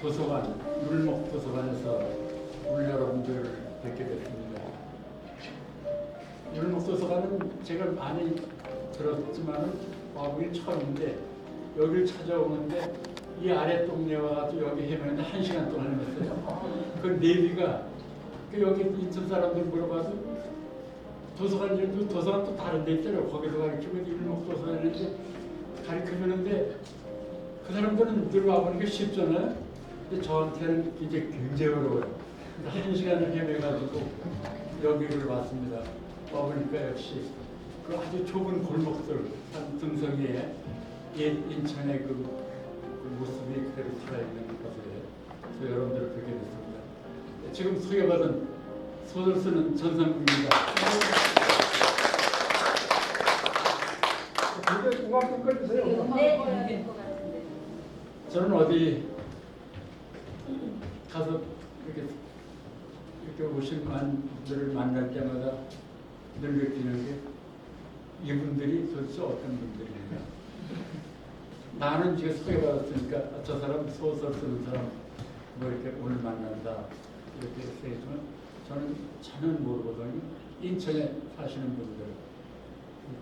도서관, 물목 도서관에서 오늘 여러분들을 뵙게 됐습니다. 물목 도서관은 제가 많이 들었지만 와보기 처음인데 여기를 찾아오는데 이 아래 동네 와가지고 여기 헤매는데 1시간 동안 헤맸어요. 그 내비가 여기 인천 사람들 물어봐서 도서관들도 도서관 또 다른 데 있잖아요. 거기서 가르치고 일목 도서관인데 가르쳐주는데 그 사람들은 늘 와보는 게 쉽잖아요. 근데 저한테는 이제 굉장히 어려워요. 1시간을 헤매가지고 여기를 왔습니다. 와보니까 역시 그 아주 좁은 골목들 산 등성이에 옛 인천의 그 모습이 그대로 살아있는 곳에 저 여러분들을 뵙게 됐습니다. 지금 소개받은 소설 쓰는 전상국입니다. 음악 좀 꺼주세요. 네. 저는 어디 가서 이렇게 오신 분들을 만날 때마다 늘 느끼는 게 이분들이 도대체 어떤 분들인가. 나는 지금 소개받았으니까 저 사람 소설 쓰는 사람 뭐 이렇게 오늘 만난다 이렇게 생각했지만 저는 전혀 모르거든요. 인천에 사시는 분들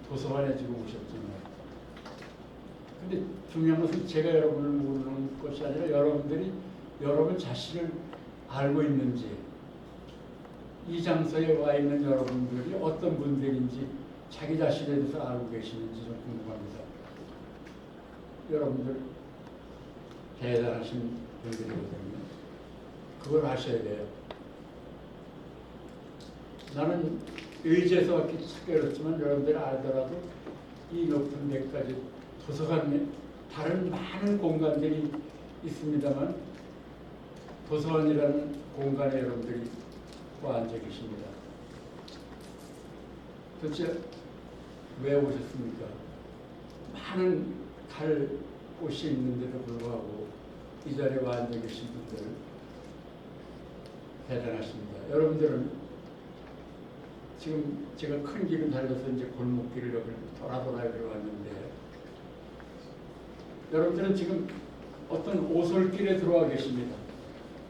도서관에 지금 오셨잖아요. 근데 중요한 것은 제가 여러분을 모르는 것이 아니라 여러분들이 여러분 자신을 알고 있는지 이 장소에 와 있는 여러분들이 어떤 분들인지 자기 자신에 대해서 알고 계시는지 좀 궁금합니다. 여러분들 대단하신 분들이거든요. 그걸 아셔야 돼요. 나는 의지에서 왔기 찾기 어렵지만 여러분들이 알더라도 이 높은 데까지 도서관에 다른 많은 공간들이 있습니다만 도서관이라는 공간에 여러분들이 와 앉아 계십니다. 도대체 왜 오셨습니까? 많은 갈 곳이 있는데도 불구하고 이 자리에 와 앉아 계신 분들 대단하십니다. 여러분들은 지금 제가 큰 길을 달려서 이제 골목길을 여기 돌아 여기로 왔는데 여러분들은 지금 어떤 오솔길에 들어와 계십니다.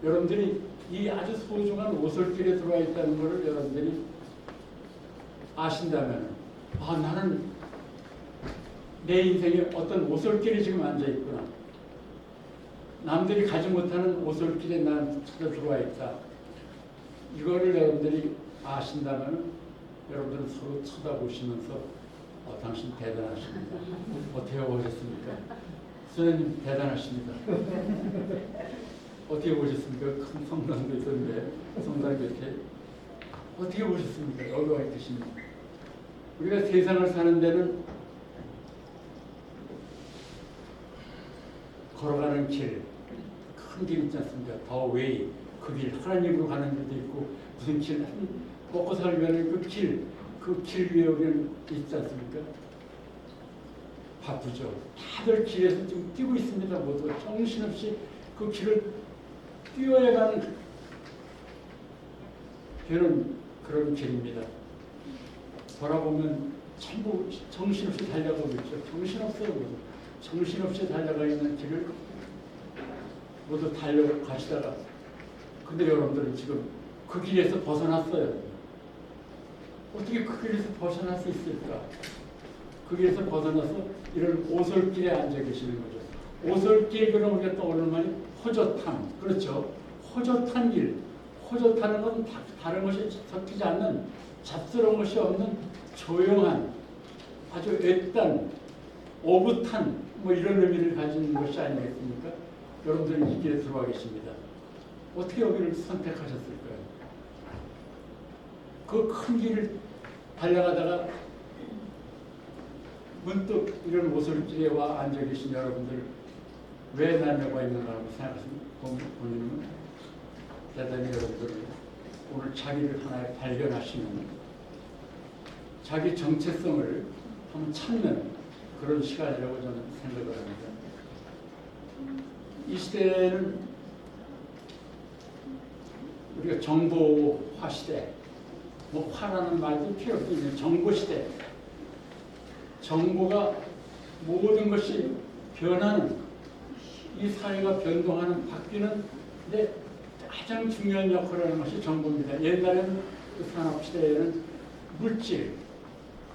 여러분들이 이 아주 소중한 오솔길에 들어와 있다는 것을 여러분들이 아신다면 나는 내 인생에 어떤 오솔길에 지금 앉아 있구나. 남들이 가지 못하는 오솔길에 난 찾아 들어와 있다. 이거를 여러분들이 아신다면 여러분들은 서로 쳐다보시면서 당신 대단하십니다. 어떻게 오셨습니까? 선생님 대단하십니다. 어떻게 오셨습니까? 큰 성당도 있었는데 성당 곁에 어떻게 오셨습니까? 여기 와 계십니다. 우리가 세상을 사는 데는 걸어가는 길, 큰 길 있지 않습니까? 더 웨이, 그 길, 하나님으로 가는 길도 있고 무슨 길, 먹고 살려면 그 길 위에 우리는 있지 않습니까? 바쁘죠. 다들 길에서 지금 뛰고 있습니다. 모두 정신없이 그 길을 뛰어야 가는 그런 길입니다. 돌아보면 전부 정신없이 달려가고 있죠. 정신없어요. 모두. 정신없이 달려가 있는 길을 모두 달려가시다가 근데 여러분들은 지금 그 길에서 벗어났어요. 어떻게 그 길에서 벗어날 수 있을까? 그 길에서 벗어나서 이런 오솔길에 앉아 계시는 거죠. 오솔길 그러면 우리가 떠오르는 말이 호젓함. 그렇죠. 호젓한 길. 호젓하는 건 다른 것이 섞이지 않는 잡스러운 것이 없는 조용한 아주 애딴 오붓한 뭐 이런 의미를 가진 것이 아니겠습니까? 여러분들이 이 길에 들어와 계십니다. 어떻게 여기를 선택하셨을까요? 그 큰 길을 달려가다가 문득 이런 오솔길에 와 앉아 계신 여러분들 왜 나는 와 있는가 생각하시면 본인은 대단히 여러분들 오늘 자기를 하나에 발견하시는 자기 정체성을 한번 찾는 그런 시간이라고 저는 생각을 합니다. 이 시대는 우리가 정보화 시대, 뭐 화라는 말도 필요 없는 정보 시대. 정보가 모든 것이 변하는 이 사회가 변동하는 바뀌는 데 가장 중요한 역할을 하는 것이 정보입니다. 옛날에는 그 산업시대에는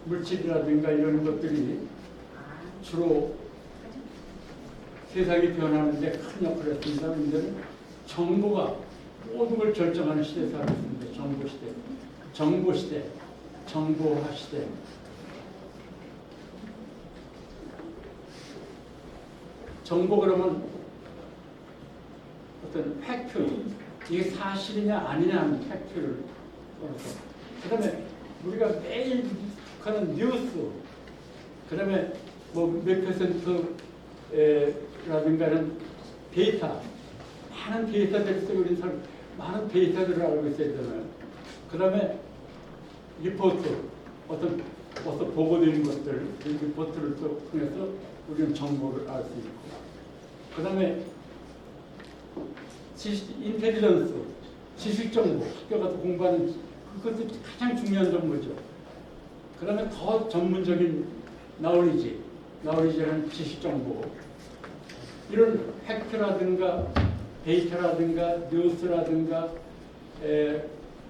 물질이라든가 이런 것들이 주로 세상이 변하는데 큰 역할을 했습니다. 이제는 정보가 모든 걸 결정하는 시대에 살고 있습니다. 정보시대, 정보화 시대. 정보 그러면 어떤 팩트, 이게 사실이냐 아니냐 하는 팩트를 써서, 그 다음에 우리가 매일 하는 뉴스, 그 다음에 뭐 몇 %라든가는 데이터, 많은 데이터들을 쓰고 있는 사람, 많은 데이터들을 알고 있어야 되잖아요. 그 다음에 리포트, 어떤 보고되는 것들, 그 리포트를 통해서 우리는 정보를 알 수 있고, 그 다음에 인텔리전스, 지식정보, 학교 가서 공부하는 그것도 가장 중요한 정보죠. 그 다음에 더 전문적인 나올리지라는 지식정보, 이런 팩트라든가 데이터라든가 뉴스라든가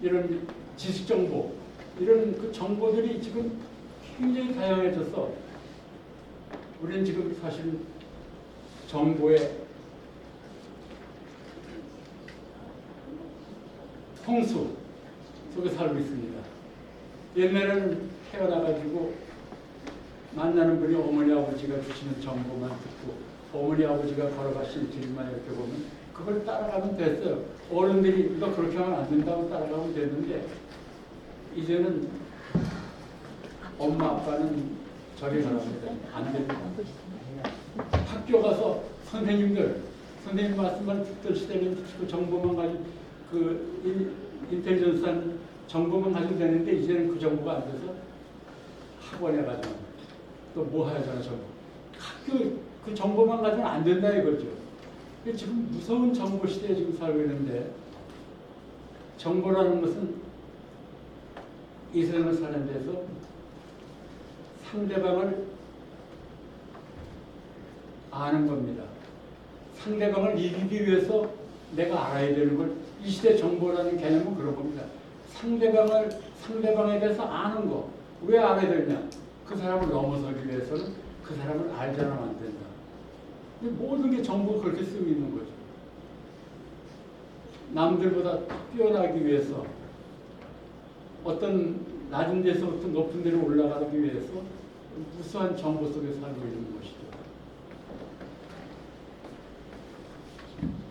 이런 지식정보, 이런 그 정보들이 지금 굉장히 다양해져서 우리는 지금 사실 정보의 홍수 속에 살고 있습니다. 옛날에는 태어나가지고 만나는 분이 어머니 아버지가 주시는 정보만 듣고 어머니 아버지가 걸어가신 길만 이렇게 보면 그걸 따라가면 됐어요. 어른들이 이거 그렇게 하면 안 된다고 따라가면 됐는데, 이제는 엄마 아빠는 저리 가랍니다. 안 됩니다. 학교 가서 선생님 말씀만 듣던 시대는 그 정보만 가지고 그 인텔리전스한 정보만 가지고 되는데, 이제는 그 정보가 안 돼서 학원에 가죠. 또 뭐 하잖아, 정보. 학교 그 정보만 가지고는 안 된다 이거죠. 지금 무서운 정보 시대에 지금 살고 있는데, 정보라는 것은 이 세상을 사는 데서 상대방을 아는 겁니다. 상대방을 이기기 위해서 내가 알아야 되는 걸, 이 시대 정보라는 개념은 그런 겁니다. 상대방에 대해서 아는 거. 왜 알아야 되냐? 그 사람을 넘어서기 위해서는 그 사람을 알지 않으면 안 된다. 모든 게 정보가 그렇게 쓰고 있는 거죠. 남들보다 뛰어나기 위해서, 어떤 낮은 데서부터 높은 데로 올라가기 위해서 무수한 정보 속에 살고 있는 것이죠.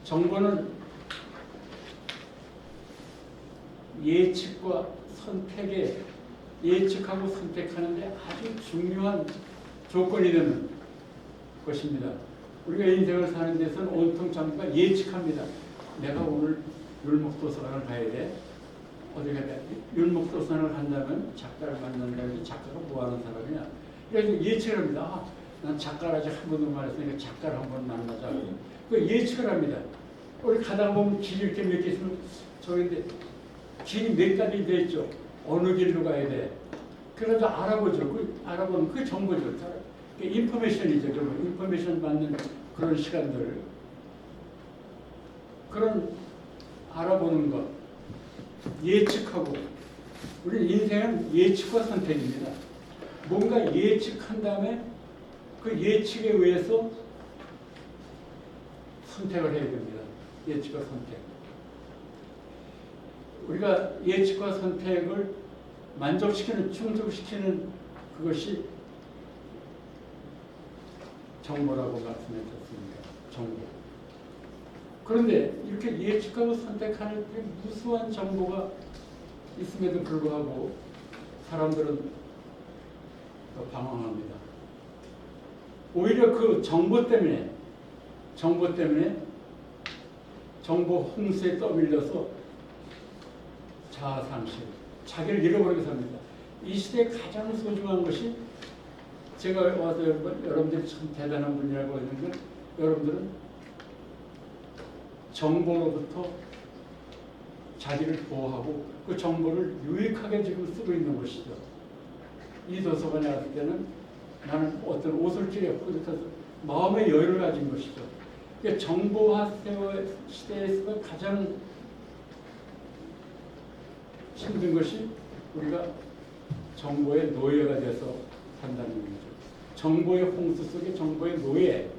정보는 예측과 선택에, 예측하고 선택하는데 아주 중요한 조건이 되는 것입니다. 우리가 인생을 사는 데서는 온통 전부가 예측합니다. 내가 오늘 율목도서관을 가야 돼. 어디 가야 돼? 율목도서관을 간다면 작가를 만난다면 작가가 뭐 하는 사람이냐? 그래서 예측을 합니다. 아, 난 작가를 아직 한 번도 말했으니까 작가를 한 번 만나자. 그 예측을 합니다. 우리 가다가 보면 길이 이렇게 몇 개 있으면 저기인데 길이 몇 가지 돼 있죠. 어느 길로 가야 돼. 그래서 알아보죠. 알아보는 그 정보죠. 인포메이션이죠. 인포메이션 받는 그런 시간들. 그런 알아보는 것. 예측하고. 우리 인생은 예측과 선택입니다. 뭔가 예측한 다음에 그 예측에 의해서 선택을 해야 됩니다. 예측과 선택. 우리가 예측과 선택을 만족시키는, 충족시키는 그것이 정보라고 말씀하셨습니다. 정보. 그런데 이렇게 예측하고 선택하는 게 무수한 정보가 있음에도 불구하고 사람들은 더 방황합니다. 오히려 그 정보 때문에 정보 홍수에 떠밀려서 자아상실, 자기를 잃어버리게 삽니다. 이 시대에 가장 소중한 것이, 제가 와서 여러분들이 참 대단한 분이라고 했는데, 여러분들은 정보로부터 자기를 보호하고 그 정보를 유익하게 지금 쓰고 있는 것이죠. 이 도서관에 왔을 때는 나는 어떤 옷을 찌렸고, 마음의 여유를 가진 것이죠. 그러니까 정보화 시대에서 가장 힘든 것이 우리가 정보의 노예가 돼서 산다는 거죠. 정보의 홍수 속에 정보의 노예.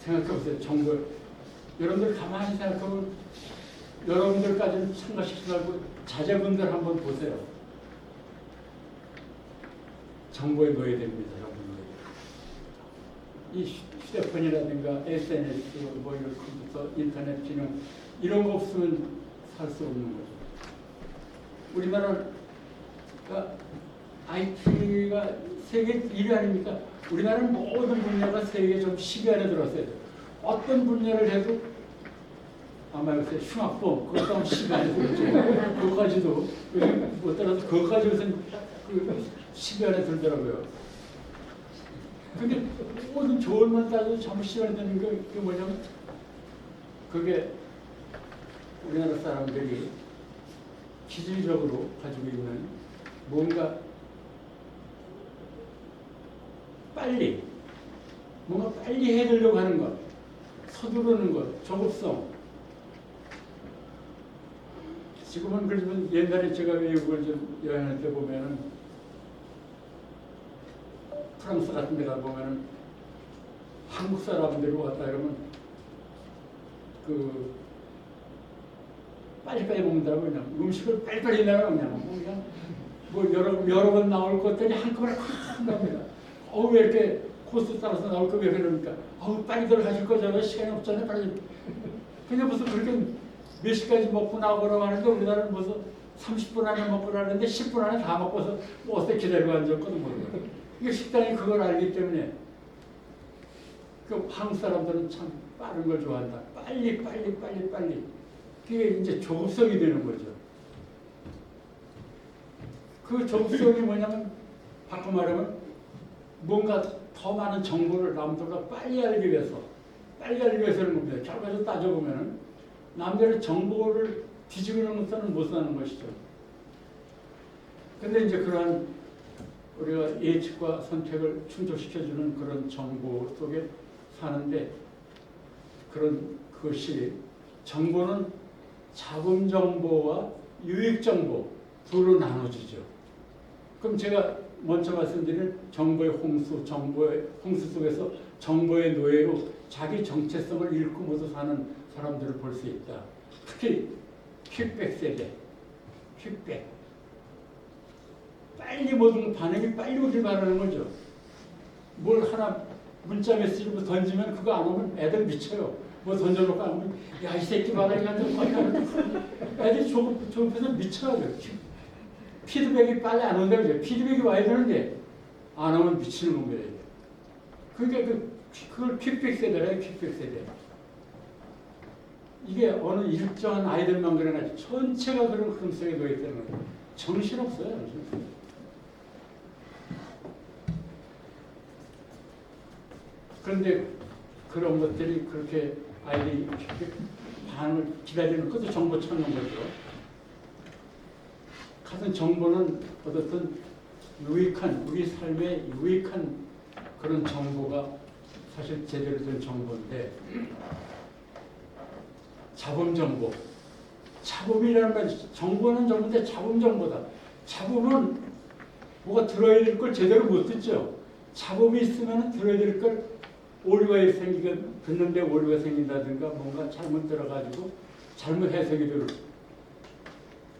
생각해보세요. 정보. 여러분들 가만히 생각하면 여러분들까지는 참가시키지 말고 자제분들 한번 보세요. 정보의 노예됩니다. 여러분들. 이 휴대폰이라든가 SNS, 뭐 이런 컴퓨터, 인터넷 기능 이런 거 없으면 살 수 없는 거죠. 우리나라가 IT가 세계 1위 아닙니까? 우리나라는 모든 분야가 세계 좀 10위 안에 들어왔어요. 어떤 분야를 해도 아마 요새 흉악범 그것도 한 10위 안에 들었죠. 그것까지도 못 따라서 그것까지 요새 10위 안에 들더라고요. 근데 모든 좋은 만 따져도 전부 10위 안에 드는 게 뭐냐면 그게 우리나라 사람들이 기질적으로 가지고 있는 뭔가 뭔가 빨리 해내려고 하는 것, 서두르는 것, 조급성. 지금은 그러지만 옛날에 제가 외국을 좀 여행할 때 보면은 프랑스 같은 데 가보면은 한국 사람들이 왔다 그러면 그 빨리빨리 먹는다고 그냥 음식을 빨리빨리 내라고 그냥 뭐 여러 번 나올 것들이 한꺼번에 확 나옵니다. 왜 이렇게 코스 따라서 나올 거 왜 그러니까 빨리 들어가실 거잖아요. 시간이 없잖아요. 빨리. 근데 무슨 그렇게 몇 시까지 먹고 나오라고 하는데 우리나라는 무슨 30분 안에 먹고 나는데 10분 안에 다 먹고서 뭐 어떻게 기다리고 앉았거든 모르고. 이게 식당이 그걸 알기 때문에 그 한국 사람들은 참 빠른 걸 좋아한다. 빨리. 그게 이제 조급성이 되는 거죠. 그 조급성이 뭐냐면 바꿔 말하면 뭔가 더 많은 정보를 남들보다 빨리 알기 위해서 하는 겁니다. 결과적으로 따져보면 남들의 정보를 뒤집는 것은 못 사는 것이죠. 근데 이제 그러한 우리가 예측과 선택을 충족시켜주는 그런 정보 속에 사는데 그런 것이 정보는 자금정보와 유익정보 둘로 나눠지죠. 그럼 제가 먼저 말씀드린 정보의 홍수 속에서 정보의 노예로 자기 정체성을 잃고 모두 사는 사람들을 볼 수 있다. 특히 퀵백 세대, 퀵백. 빨리 모든 반응이 빨리 오길 바라는 거죠. 뭘 하나 문자 메시지로 던지면 그거 안 오면 애들 미쳐요. 뭐 던져놓고 안 오면 야 이 새끼 봐라 이거 애들이 조급해서 미쳐요. 피드백이 빨리 안 온다고 그러죠. 피드백이 와야 되는데 안 오면 미치는 겁니다. 그러니까 그걸 퀵백 세대래요. 퀵백 세대. 이게 어느 일정한 아이들만 그런 게 전체가 그런 흐름 속에 놓여 있다는 거예요. 정신없어요. 그런데 그런 것들이 그렇게 아이들이 반응을 기다리는 것도 정보 찾는 거죠. 같은 정보는 어떻든 유익한 우리 삶에 유익한 그런 정보가 사실 제대로 된 정보인데 잡음 정보. 잡음이라는 말 정보는 정보인데 잡음 정보다. 잡음은 뭐가 들어야 될 걸 제대로 못 듣죠. 잡음이 있으면 들어야 될 걸 오류가 듣는데 오류가 생긴다든가 뭔가 잘못 들어가지고 잘못 해석이 되는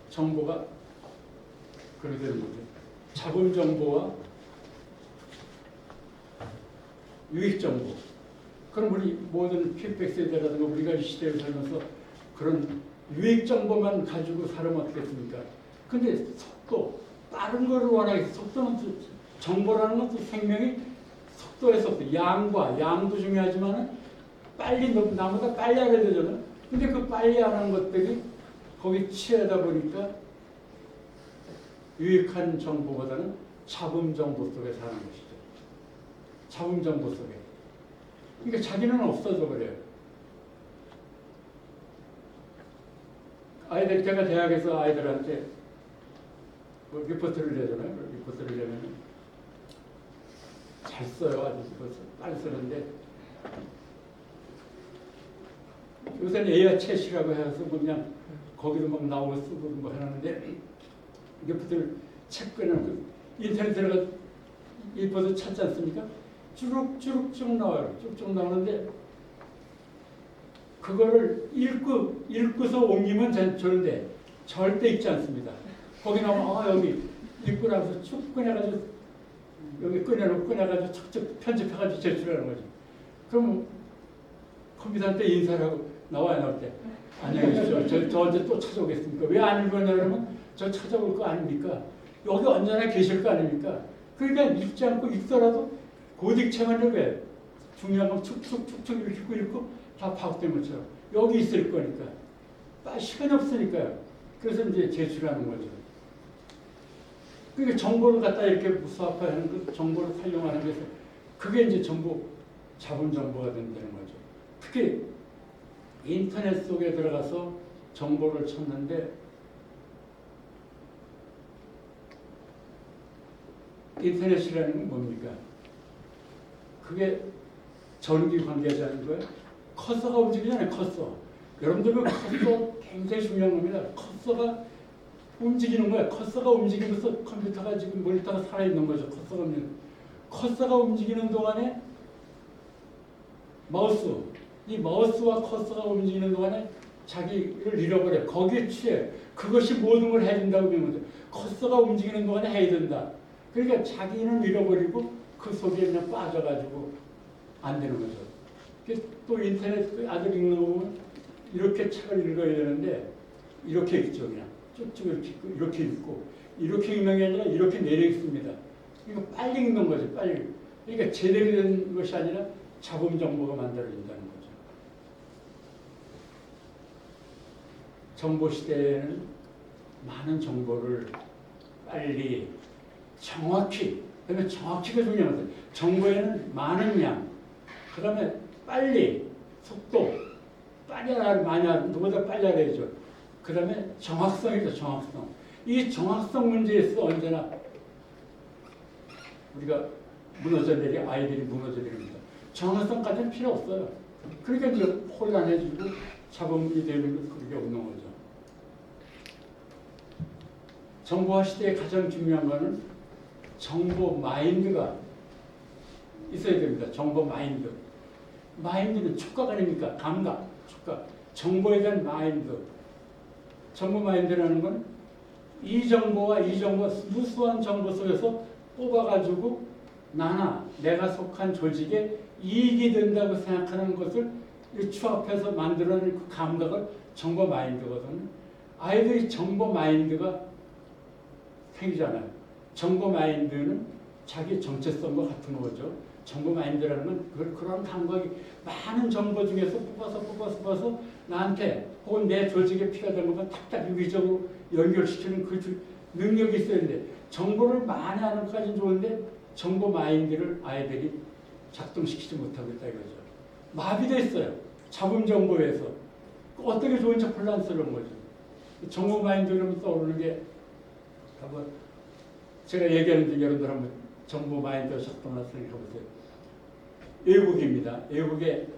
정보가 그렇게 되는 거죠. 잡음 정보와 유익 정보. 그럼 우리 모든 퀵백 세대라든가 우리가 이 시대를 살면서 그런 유익 정보만 가지고 살면 어떻겠습니까? 근데 속도, 빠른 거를 원하겠어. 속도는 정보라는 것도 생명이 속도의 속도, 양도 중요하지만 빨리 나보다 빨리 알아야 되잖아요. 근데 그 빨리 하는 것들이 거기 취하다 보니까 유익한 정보보다는 잡음 정보 속에 사는 것이죠. 잡음 정보 속에. 그러니까 자기는 없어져 버려요. 제가 대학에서 아이들한테 뭐 리포트를 내잖아요. 리포트를 내면 잘 써요. 아주 빨리 쓰는데 요새는 에어챗이라고 해서 그냥 거기도 막 나오고 쓰고 뭐 하는데 이게 붙을 책 꺼내놓고 인터넷 들어가 일본도 찾지 않습니까? 쭉 나와요. 쭉쭉 나오는데 그거를 읽고서 옮기면 좋은데 절대 읽지 않습니다. 거기 나오면 여기 읽고 나서 쭉 꺼내가지고 여기 꺼내가지고 척척 편집해가지고 제출하는 거죠. 그럼 컴퓨터한테 인사를 하고 나올 때 안녕히 계십시오. 저 언제 또 찾아오겠습니까? 왜 안 읽었냐 그러면 저 찾아올 거 아닙니까? 여기 언제나 계실 거 아닙니까? 그러니까 읽지 않고 읽더라도 고딕체만 읽어요. 중요한 건 축축축축 읽고 다 파악된 것처럼 여기 있을 거니까 시간이 없으니까요. 그래서 이제 제출하는 거죠. 그러니까 정보를 갖다 이렇게 무수화하는 그 정보를 활용하는 것에서 그게 이제 전부 자본 정보가 된다는 거죠. 특히 인터넷 속에 들어가서 정보를 찾는데 인터넷이라는 건 뭡니까? 그게 전기 관계자는 거예요. 커서가 움직이잖아요. 커서. 여러분들 그 커서 굉장히 중요한 겁니다. 커서가 움직이는 거예요. 커서가 움직이면서 컴퓨터가 지금 모니터가 살아있는 거죠. 커서가 움직이는 동안에 이 마우스와 커서가 움직이는 동안에 자기를 잃어버려요. 거기에 취해. 그것이 모든 걸 해야 된다고 보면 돼요. 커서가 움직이는 동안에 해야 된다. 그러니까 자기는 잃어버리고 그 속에 그냥 빠져가지고 안 되는 거죠. 또 인터넷 아들 읽는 거 보면 이렇게 책을 읽어야 되는데 이렇게 읽죠. 그냥 쭉쭉 이렇게 읽고 이렇게 읽는 게 아니라 이렇게 내려 읽습니다. 이거 빨리 읽는 거죠. 빨리. 그러니까 제대로 된 것이 아니라 자본 정보가 만들어진다는 거죠. 정보 시대에는 많은 정보를 빨리 정확히, 그다음에 정확히가 중요하거든요. 정보에는 많은 양, 그다음에 빨리, 속도, 빨리 많이 누구보다 빨리 알아야죠. 그다음에 정확성이죠. 정확성. 이 정확성 문제에서 언제나 우리가 아이들이 무너져 내립니다. 정확성까지는 필요 없어요. 그러니까 이제 혼란해지고 자본이 되는 그게 없는 거죠. 정보화 시대의 가장 중요한 거는 정보 마인드가 있어야 됩니다. 정보 마인드. 마인드는 촉각 아닙니까? 감각, 촉각. 정보에 대한 마인드. 정보 마인드라는 건 이 정보와 이 정보, 무수한 정보 속에서 뽑아가지고 내가 속한 조직에 이익이 된다고 생각하는 것을 추합해서 만들어낸 그 감각을 정보 마인드거든요. 아이들이 정보 마인드가 생기잖아요. 정보 마인드는 자기 정체성과 같은 거죠. 정보 마인드라는 건 그런 감각이 많은 정보 중에서 뽑아서 나한테 혹은 내 조직에 필요한 것만 탁탁 유기적으로 연결시키는 그 능력이 있어야 되는데 정보를 많이 하는 것까지는 좋은데 정보 마인드를 아이들이 작동시키지 못하고 있다 이거죠. 마비돼 있어요. 자본 정보에서. 어떻게 좋은지 혼란스러운 거죠. 정보 마인드를 떠오르는 게 한번 제가 얘기하는데 여러분들 한번 정보 마인드 작동을 생각해보세요. 외국입니다. 외국의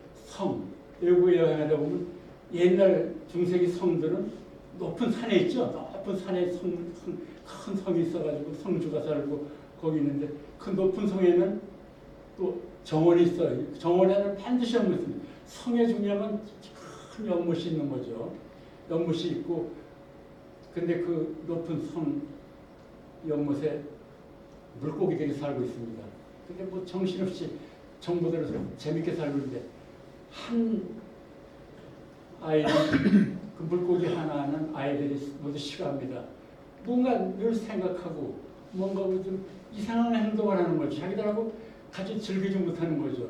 외국에 여행하다 보면 옛날 중세기 성들은 높은 산에 있죠. 높은 산에 큰 성이 있어가지고 성주가 살고 거기 있는데 그 높은 성에는 또 정원이 있어요. 정원에는 반드시 연못이 있습니다. 성의 중요한 건 큰 연못이 있는 거죠. 연못이 있고 근데 그 높은 성 연못에 물고기들이 살고 있습니다. 근데 뭐 정신없이 정보대로 재밌게 살고 있는데 한 아이는 그 물고기 하나는 아이들이 모두 싫어합니다. 뭔가 늘 생각하고 뭔가 좀 이상한 행동을 하는 거죠. 자기들하고 같이 즐기지 못하는 거죠.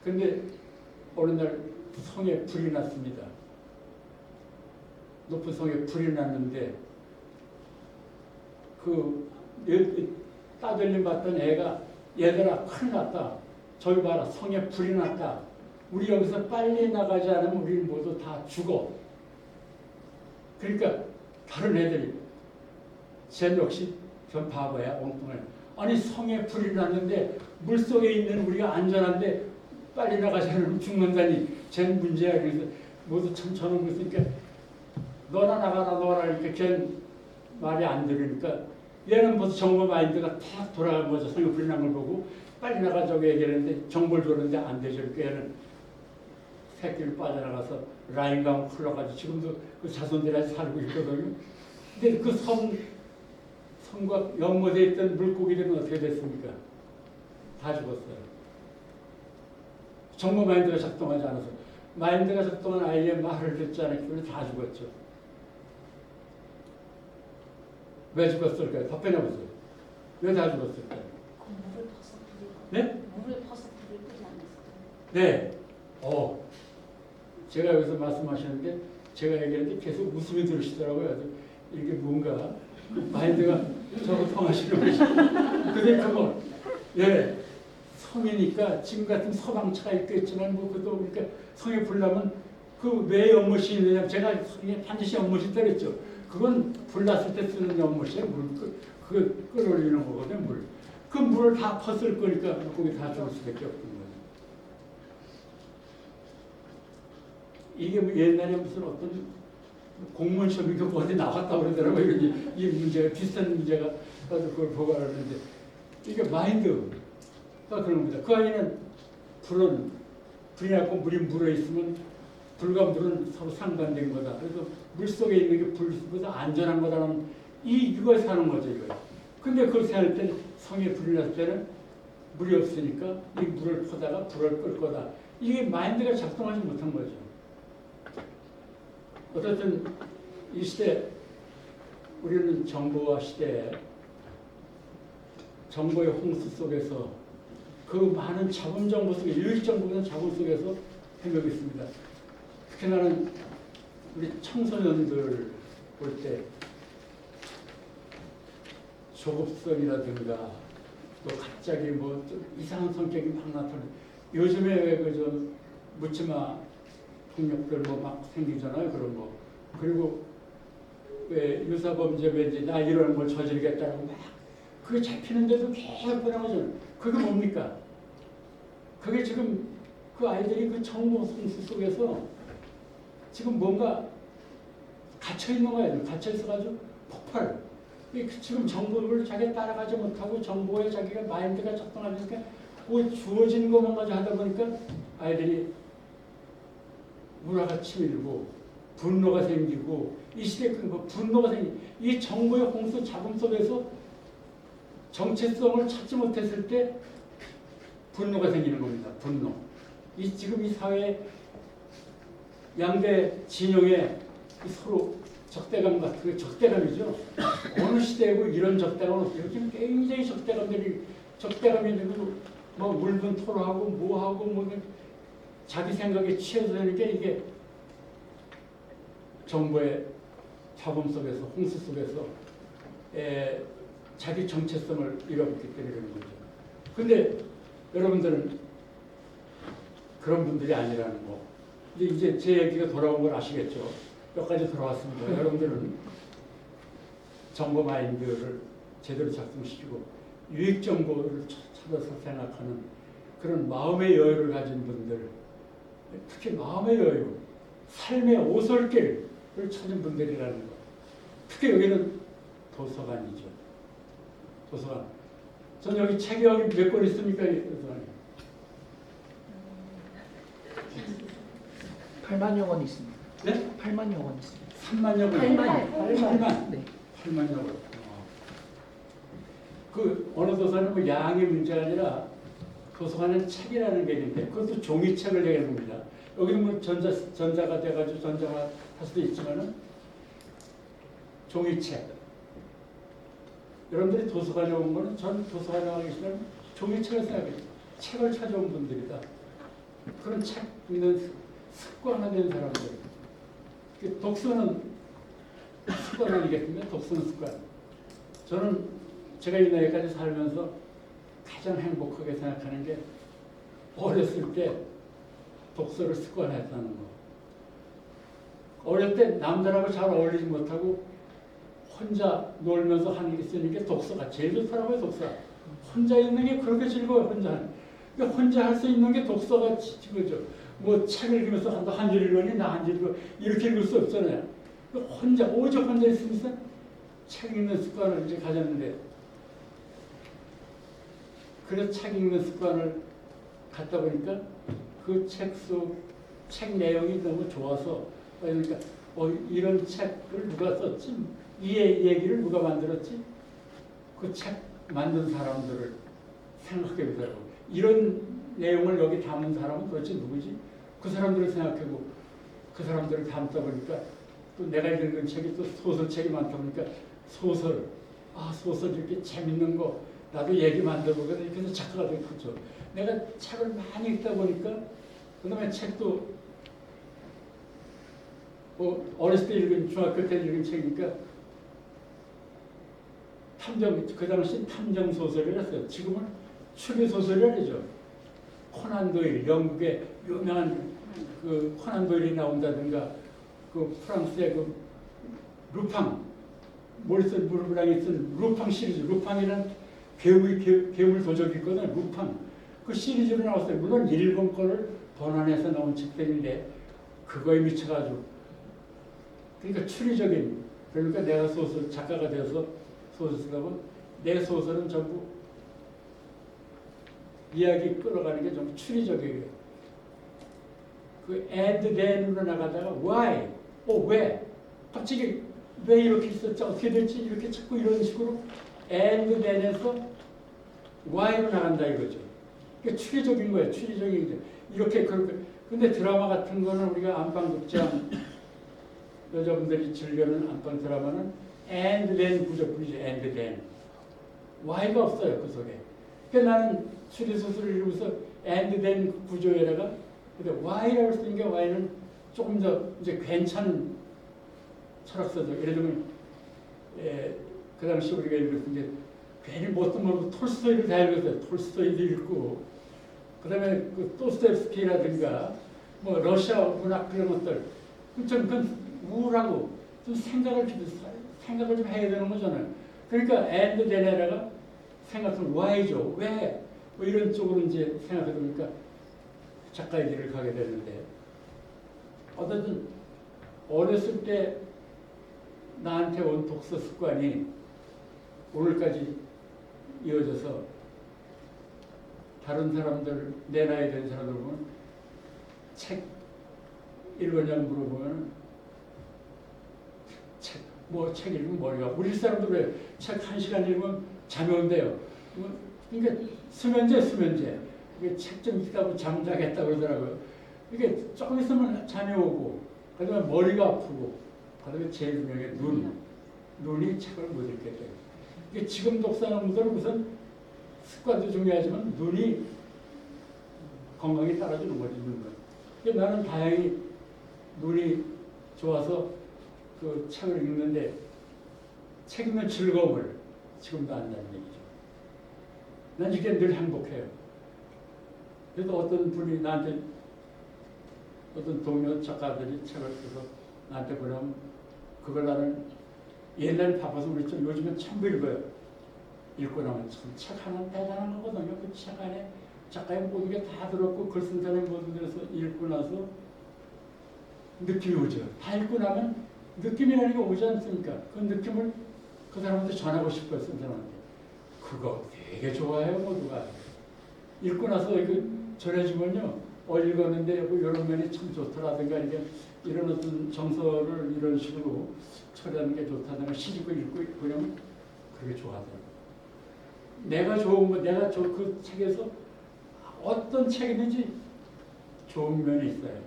근데 어느 날 성에 불이 났습니다. 높은 성에 불이 났는데 그 따돌림 받던 애가 얘들아 큰일 났다. 저기 봐라 성에 불이 났다. 우리 여기서 빨리 나가지 않으면 우리 모두 다 죽어. 그러니까 다른 애들이 쟤 역시 전 바보야 엉뚱해. 아니 성에 불이 났는데 물속에 있는 우리가 안전한데 빨리 나가지 않으면 죽는다니 쟨 문제야. 그래서 모두 천천히 그러니까 너나 나가라 너라 이렇게 걘 말이 안 들으니까 얘는 벌써 정보 마인드가 탁 돌아간 거죠. 성에 불이 난 걸 보고 빨리 나가자고 얘기하는데 정보를 줬는데 안 되죠. 그러니까 얘는 새끼를 빠져나가서 라인강 흘러가지고 지금도 그 자손들이 아직 살고 있거든요. 근데 그 성과 연못에 있던 물고기들은 어떻게 됐습니까? 다 죽었어요. 정보 마인드가 작동하지 않아서. 마인드가 작동한 아이의 말을 듣지 않았기 때문에 다 죽었죠. 왜 죽었을까요? 답변해보세요. 왜 다 죽었을까요? 물을 퍼서 불이 네? 물을 퍼서 불을 끄지 않았을까요? 네. 제가 여기서 말씀하시는데 제가 얘기하는데 계속 웃음이 들으시더라고요. 아주 이게 뭔가 마인드가 저거 통하시는 거지. 근데 그거 예 성이니까 지금 같은 서방차가 있겠지만 뭐 그도 그러니까 성에 불나면 그 왜 연못이 있느냐 제가 성에 반드시 연못이 있다 그랬죠. 그건 불났을 때 쓰는 연못이에요. 그 끌어올리는 거거든요. 물. 그 물을 다 퍼쓸 거니까 물고기 다 죽을 수밖에 없는 거죠. 이게 뭐 옛날에 무슨 어떤 공무원 시험이 그 어디 나왔다고 그러더라고요. 이 문제가 비슷한 문제가 나도 그걸 보고 알았는데 이게 마인드가 그런 겁니다. 그 안에는 불이 났고 물이 물에 있으면 불과 물은 서로 상반된 거다. 그래서 물 속에 있는 게 불보다 안전한 거다라는 이거에 사는 거죠. 이거. 근데 그걸 생각할 때 성에 불이 났을 때는 물이 없으니까 이 물을 퍼다가 불을 끌 거다. 이게 마인드가 작동하지 못한 거죠. 어쨌든 이 시대 우리는 정보화 시대에 정보의 홍수 속에서 그 많은 자본 정보 속에 유익 정보는 자본 속에서 헤매고 있습니다. 특히 나는 우리 청소년들 볼 때 조급성이라든가 또 갑자기 뭐 좀 이상한 성격이 막 나타나는 요즘에 왜 그 좀 묻지마 폭력들 뭐 막 생기잖아요. 그런 거. 그리고 왜 유사범죄 왠지 나 이런 걸 저지르겠다고 막 그게 잡히는데도 계속 변하죠. 그게 뭡니까? 그게 지금 그 아이들이 그 정보 홍수 속에서 지금 뭔가 갇혀있는 거예요. 갇혀있어가지고 폭발. 지금 정보를 자기가 따라가지 못하고 정보에 자기가 마인드가 작동하니까 뭐 주어진 것만 가지고 하다 보니까 아이들이 문화가 치밀고 분노가 생기고 이 시대에 그 분노가 생기고 이 정보의 홍수 잡음 속에서 정체성을 찾지 못했을 때 분노가 생기는 겁니다. 분노. 지금 이 사회 양대 진영의 서로 적대감 같은 적대감이죠. 어느 시대고 이런 적대감은 요즘 굉장히 적대감이 있고 뭐 물분 토로하고 뭐하고 뭐 자기 생각에 치여서 되는 게 이게 정보의 잡음 속에서 홍수 속에서 자기 정체성을 잃어버렸기 때문에 그런 거죠. 근데 여러분들은 그런 분들이 아니라는 거. 이제 제 얘기가 돌아온 걸 아시겠죠. 몇 가지 돌아왔습니다. 여러분들은 정보 마인드를 제대로 작동시키고 유익 정보를 찾아서 생각하는 그런 마음의 여유를 가진 분들, 특히 마음의 여유, 삶의 오솔길을 찾은 분들이라는 것. 특히 여기는 도서관이죠. 도서관. 전 여기 책이 여기 몇 권 있습니까? 도서관이. 8만여 권 있습니다. 네? 8만여 권 있습니다. 3만여 권. 8만. 네. 8만여 권. 그 어느 도서관은 뭐 양의 문제가 아니라 도서관은 책이라는 게 있는데 그것도 종이책을 얘기하는 겁니다. 여기는 뭐 전자가 돼가지고 전자가 할 수도 있지만은 종이책. 여러분들이 도서관에 온 거는 전 도서관에 와 계시면 종이책을 생각해요. 책을 찾아온 분들이다. 그런 책 읽는 습관화된 사람들. 독서는 습관 아니겠습니까? 독서는 습관. 저는 제가 이 나이까지 살면서 가장 행복하게 생각하는 게 어렸을 때 독서를 습관했다는 거. 어릴 때 남들하고 잘 어울리지 못하고 혼자 놀면서 하는 게 쓰는 게 독서가 제일 좋더라고요. 독서. 혼자 있는 게 그렇게 즐거워요. 혼자 할 수 있는 게 독서가 지금이죠. 뭐 책을 읽으면서 너 한 줄 읽었니? 나 한 줄 읽어. 이렇게 읽을 수 없잖아요. 혼자, 오직 혼자 있으면서 책 읽는 습관을 이제 가졌는데, 그래서 책 읽는 습관을 갖다 보니까 그 책 내용이 너무 좋아서, 그러니까 이런 책을 누가 썼지? 이 얘기를 누가 만들었지? 그 책 만든 사람들을 생각해 보자고. 이런 내용을 여기 담은 사람은 도대체 누구지? 그 사람들을 생각하고 그 사람들을 담다 보니까 또 내가 읽은 책이 또 소설책이 많다 보니까 소설 이렇게 재밌는 거 나도 얘기 만들어보거든. 그래서 작가가 됐죠. 내가 책을 많이 읽다 보니까 그 다음에 책도 어렸을 때 읽은 중학교 때 읽은 책이니까 그 당시 탐정 소설이었어요. 지금은 추리 소설이라죠. 코난 도일, 영국의 유명한 그 코난 도일이 나온다든가 그 프랑스의 그 루팡, 모리스 무르브랑이 쓴 루팡 시리즈, 루팡이라는 괴물 도적이 있거든요. 루팡. 그 시리즈로 나왔어요. 물론 일본 거를 번안해서 나온 책들인데 그거에 미쳐가지고, 그러니까 추리적인, 그러니까 내가 소설 작가가 되어서 소설 쓰다 보면 내 소설은 전부 이야기 끌어가는 게 좀 추리적이에요. 그 and then으로 나가다가 why, 왜, 갑자기 왜 이렇게 있었지, 어떻게 됐지, 이렇게 자꾸 이런 식으로 and then에서 why로 나간다 이거죠. 그러니까 추리적인 거예요. 추리적인 게 이렇게 그렇게. 근데 드라마 같은 거는 우리가 안방극장 여자분들이 즐겨하는 안방 드라마는 and then 구조뿐이죠. and then why가 없어요 그 속에. 그러니까 나는 추리소설을 읽으면서 and then 구조에다가 근데 why라고 쓰니까 why는 조금 더 이제 괜찮은 철학서죠. 예를 들면 그 당시 우리가 읽었는데 괜히 뭣도 모르고 톨스토이를 다 읽었어요. 톨스토이도 읽고 그 다음에 그 도스토옙스키라든가 뭐 러시아 문학 그런 것들 좀 그건 우울하고 좀 생각을 좀 해야 되는 거잖아요. 그러니까 and then에다가 생각은 why죠. 왜? 뭐 이런 쪽으로 이제 생각해 보니까 작가의 길을 가게 되는데, 어쨌든 어렸을 때 나한테 온 독서 습관이 오늘까지 이어져서 다른 사람들, 내 나이 된 사람들 보면 책 읽었냐고 물어보면 책 읽으면 머리가, 우리 사람들 왜 책 1시간 읽으면 잠이 온대요. 그러니까 수면제. 책 좀 읽다 보면 잠자겠다 그러더라고요. 이게 조금 있으면 잠이 오고, 그 다음에 머리가 아프고, 그 다음에 제일 중요한 게 눈이 책을 못 읽게 돼요. 이게 지금 독서하는 무슨 습관도 중요하지만 눈이 건강에 따라주는 거지, 눈은. 나는 다행히 눈이 좋아서 그 책을 읽는데 책 읽는 즐거움을 지금도 안다는 얘기죠. 난 이게 늘 행복해요. 그래도 어떤 분이 나한테, 어떤 동료 작가들이 책을 써서 나한테 보내면 그걸 나는 옛날에 바빠서 그랬죠. 요즘엔 전부 읽어요. 읽고 나면 참 책 하나 대단한 거거든요. 그 책 안에 작가의 모든 게 다 들었고 글 쓴 사람의 모든 데서 읽고 나서 느낌이 오죠. 다 읽고 나면 느낌이라는 게 오지 않습니까? 그 느낌을 그 사람한테 전하고 싶어요. 쓴 사람한테. 그거 되게 좋아해요. 모두가. 읽고 나서 이거 전해주면요. 읽었는데 뭐 이런 면이 참 좋더라든가 이런 어떤 정서를 이런 식으로 처리하는 게 좋다든가 시집을 읽고 그러면 그게 좋아하더라고요. 내가 좋은 거, 내가 그 책에서 어떤 책이든지 좋은 면이 있어요.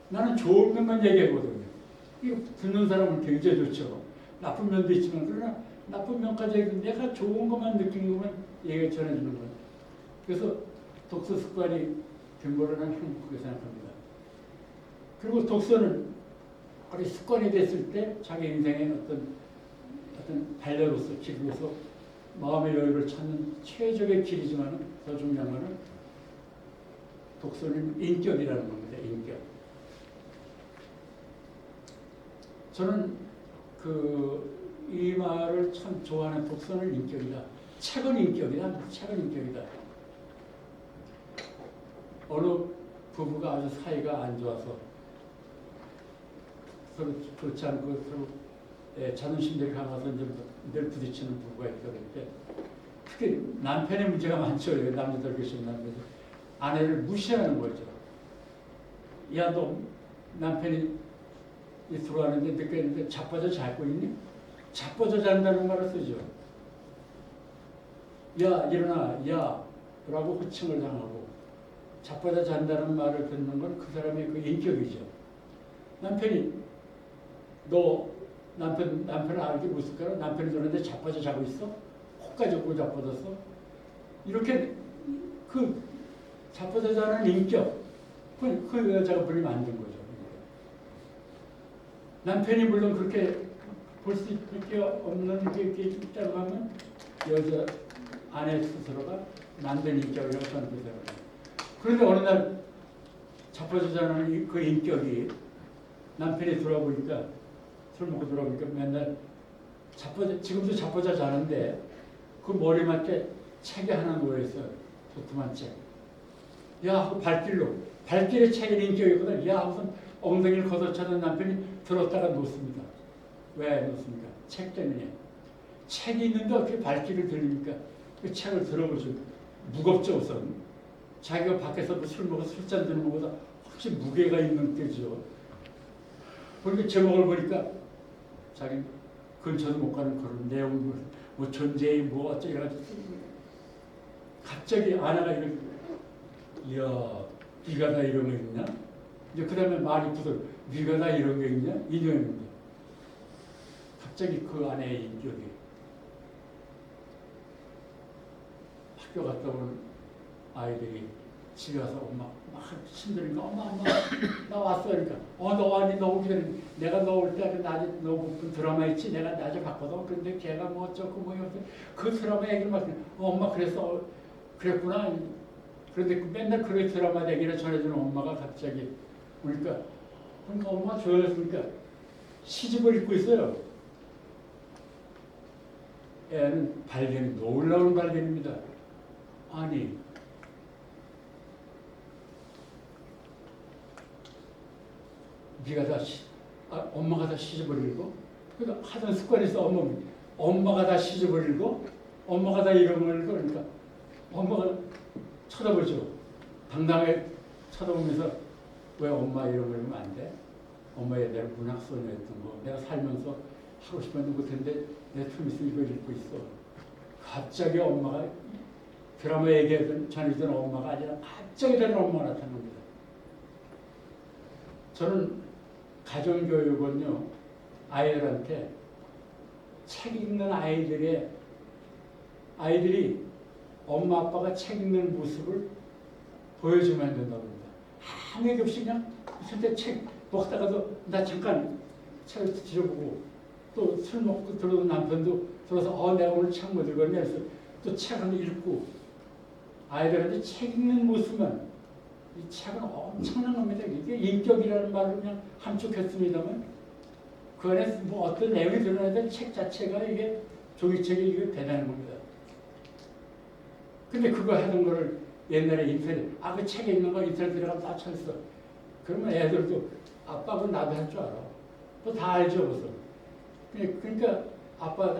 나는 좋은 면만 얘기하거든요. 이거 듣는 사람은 굉장히 좋죠. 나쁜 면도 있지만 그러나 나쁜 면까지 얘기해도 내가 좋은 것만 느끼는 것만 얘기 전해주는 거예요. 그래서 독서 습관이 된 거를 난 행복하게 생각합니다. 그리고 독서는 우리 습관이 됐을 때 자기 인생의 어떤 반려로서 길로서 마음의 여유를 찾는 최적의 길이지만 더 중요한 것은 독서는 인격이라는 겁니다. 인격. 저는 이 말을 참 좋아하는, 독서는 인격이다. 책은 인격이다. 책은 인격이다. 어느 부부가 아주 사이가 안 좋아서 서로 좋지 않고 서로 자존심들이 강해서 이제 늘 부딪히는 부부가 있다 그랬는데 특히 남편의 문제가 많죠. 남자들 계신 남편들 아내를 무시하는 거죠. 야, 너 남편이 들어왔는데 늦게 했는데 자빠져 자고 있니? 자빠져 잔다는 말을 쓰죠. 야, 일어나, 야 라고 호칭을 당하고 자빠져 잔다는 말을 듣는 건 그 사람의 그 인격이죠. 남편이 너 남편을 알기 무섭거나 남편이 들었는데 자빠져 자고 있어? 혹까지 고 자빠졌어? 이렇게 그 자빠져 자는 인격 그 여자가 본인이 만든 거죠. 남편이 물론 그렇게 볼 수 있게 없는 게 있다고 하면 여자 아내 스스로가 만든 인격이라고 저는 생각합니다. 그런데 어느 날 자빠져 자는 그 인격이 남편이 돌아보니까 술 먹고 돌아보니까 맨날 지금도 자빠져 자는데 그 머리맡에 책이 하나 놓여있어요. 도톰한 책. 야 하고 발길에 책이 인격이거든. 야 하고서 엉덩이를 걷어차는 남편이 들었다가 놓습니다. 왜 놓습니까? 책 때문에. 책이 있는데 어떻게 발길을 들으니까 그 책을 들어보죠. 무겁죠 우선. 자기가 밖에서 술 먹어 술잔 드는 것보다 훨씬 무게가 있는 때죠. 그렇게 제목을 보니까 자기 근처도 못 가는 그런 내용, 뭐 존재의 뭐 어쩌고 해가지고 갑자기 아내가 이렇게 이야 네가 다 이런 거 있냐? 이제 그 다음에 말이 부들 네가 다 이런 게 있냐? 인연입니다. 갑자기 그 아내의 인격이 학교 갔다 온 아이들이 집에 와서 엄마 막 힘드니까 엄마 나 왔어. 그러니까 너 왔니? 너 오기 전에 내가 너 올 때 낮에 너 본 드라마 있지? 내가 낮에 봤거든. 그런데 걔가 뭐 어쩌고 뭐 그 드라마 얘기를 막 엄마 그래서 그랬구나. 그런데 맨날 그 드라마 얘기를 전해주는 엄마가 갑자기 오니까 그러니까 엄마 좋아했으니까 시집을 읽고 있어요. 애는 발견이 놀라운 발견입니다. 아니 엄마가 다 시집을 읽어? 그러니까 하던 습관이 있어. 엄마가 다 시집을 읽어? 엄마가 다 이런 걸 읽어? 그러니까 엄마가 쳐다보죠. 당당하게 쳐다보면서 왜 엄마 이런 걸 읽으면 안 돼? 엄마의 내가 문학소녀였던 거 내가 살면서 하고 싶었는데 못했는데 내 틈에서 이걸 읽고 있어. 갑자기 엄마가 드라마 얘기하던 전해주던 엄마가 아니라 갑자기 다른 엄마가 나타난 겁니다. 저는 가정교육은요, 아이들한테 책 읽는 아이들이 엄마 아빠가 책 읽는 모습을 보여주면 된다고 합니다. 아무 얘기 없이 그냥 그때 책 먹다가도 나 잠깐 책을 뒤져보고 또 술 먹고 들어온 남편도 들어서 내가 오늘 책 못 읽었네 해서 또 책을 읽고 아이들한테 책 읽는 모습만 이 책은 엄청난 겁니다. 이게 인격이라는 말을 그냥 함축했습니다만 그 안에 뭐 어떤 내용이 드러나는데 책 자체가 이게 종이책이 이게 대단한 겁니다. 근데 그거 하던 거를 옛날에 인터넷 그 책에 있는 거 인터넷 들어가면 다 찾았어. 그러면 애들도 아빠는 나도 할 줄 알아. 또 다 알죠 벌써. 그러니까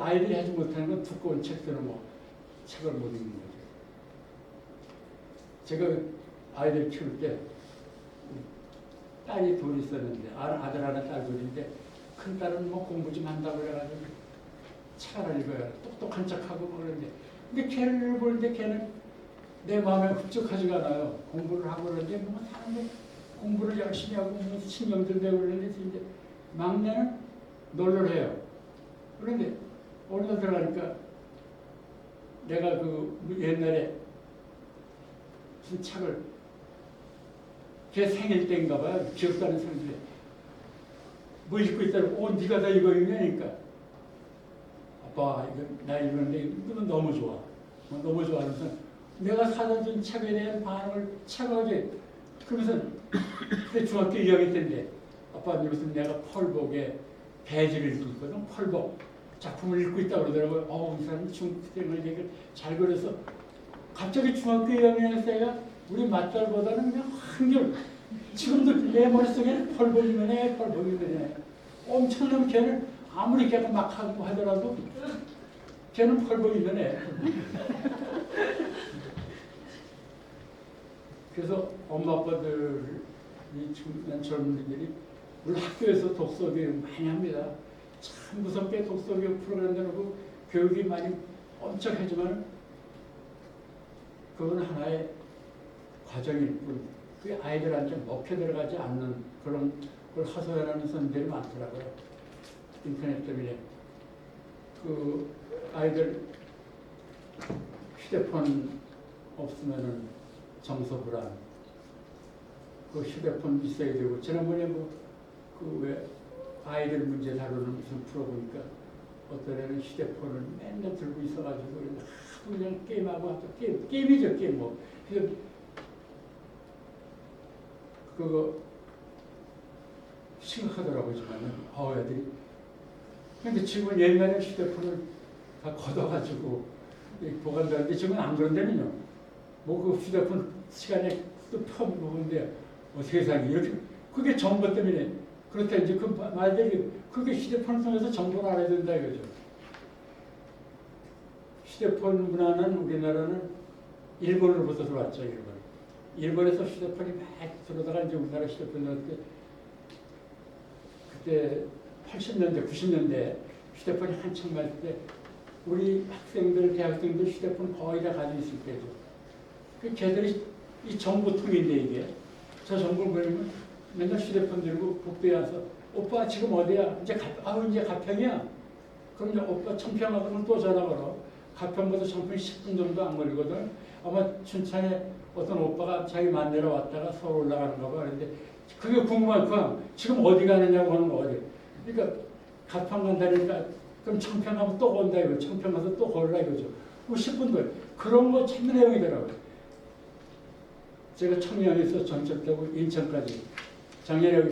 아이들이 하지 못하는 건 두꺼운 책 쓰는 거 책을 못 읽는 거죠. 제가 아이들 키울 때 딸이 둘이 있었는데 아들 하나 딸 둘인데 큰 딸은 뭐 공부 좀 한다고 그래가지고 책 하나 읽어야 똑똑한 척하고 그러는데 근데 걔를 보는데 걔는 내 마음에 흡족하지가 않아요. 공부를 하고 그러는데 뭐 사람들 공부를 열심히 하고 뭐 신경들 내고 그러는데 이제 막내는 널널해요. 그런데 어느 날 들어가니까 내가 그 옛날에 무슨 책을 걔 생일 때인가 봐요. 기억도 안 나는 생일에 뭐 읽고 있다고 네가 다 이거 읽냐니까 아빠 이거 나 읽었는데 이거는 너무 좋아. 너무 좋아하면서 내가 사다 준 책에 대한 반응을 차가하게 그러면서 그때 중학교 2학년 때인데 아빠 무슨 내가 펄복에 배지를 읽고 있거든. 펄복 작품을 읽고 있다고 그러더라고요. 이 사람이 중학생을 얘기를 잘 그려서 갑자기 중학교 2학년에서 내가 우리 맏딸보다는 그냥 한결 지금도 내 머릿속에 펄보이면 해, 펄보이면 해. 엄청난 걔는 아무리 걔가 막 하고 하더라도 걔는 펄보이면 해. 그래서 엄마 아빠들이 지금 젊은이들이 우리 학교에서 독서교육 많이 합니다. 참 무섭게 독서교육 프로그램 내놓고 교육이 많이 엄청 하지만 그건 하나의 과정일 뿐 그게 아이들한테 먹혀 들어가지 않는 그런 걸 하소연하는 선생님들이 많더라고요. 인터넷 때문에 그 아이들 휴대폰 없으면은 정서 불안 그 휴대폰 있어야 되고 지난번에 뭐 그 왜 아이들 문제 다루는 무슨 프로보니까 어떤 애는 휴대폰을 맨날 들고 있어가지고 하도 그냥 게임하고 하도 게임이죠 게임 뭐 그래서 그거 심각하더라고요 지금은 애들이 근데 지금은 옛날에 휴대폰을 다 걷어가지고 보관하는데 지금은 안 그런다면요 뭐 그 휴대폰 시간에 또 펴보는데 세상에 이렇게 그게 정보 때문에 그렇다 이제 그 말들이 그게 휴대폰을 통해서 정보를 알아야 된다 이거죠. 휴대폰 문화는 우리나라는 일본으로부터 들어왔죠. 일본에서 휴대폰이 막 들어다가 이제 우리나라 휴대폰이 나왔을 그때 80년대 90년대 휴대폰이 한창 많을 때 우리 학생들 대학생들 휴대폰 거의 다 가지고 있을 때죠. 그 걔들이 이 정보통인데 이게 저 정보를 보내면 맨날 휴대폰 들고 복도에 와서 오빠 지금 어디야? 이제 이제 가평이야. 그럼 이제 오빠 청평하고 그러면 또 전화 걸어. 가평보다 청평 10분 정도 안 걸리거든. 아마 춘천에 어떤 오빠가 자기 만나러 왔다가 서울 올라가는가 봐. 그런데 그게 궁금한 거야. 지금 어디 가느냐고 하는 거 어디. 그러니까 가평 간다니까 그럼 청평 가면 또 온다 이거. 청평 가서 또 걸으라 이거죠. 그 10분 걸. 그런 거 참 내용이더라고요. 제가 청량에서 전철 타고 인천까지 작년에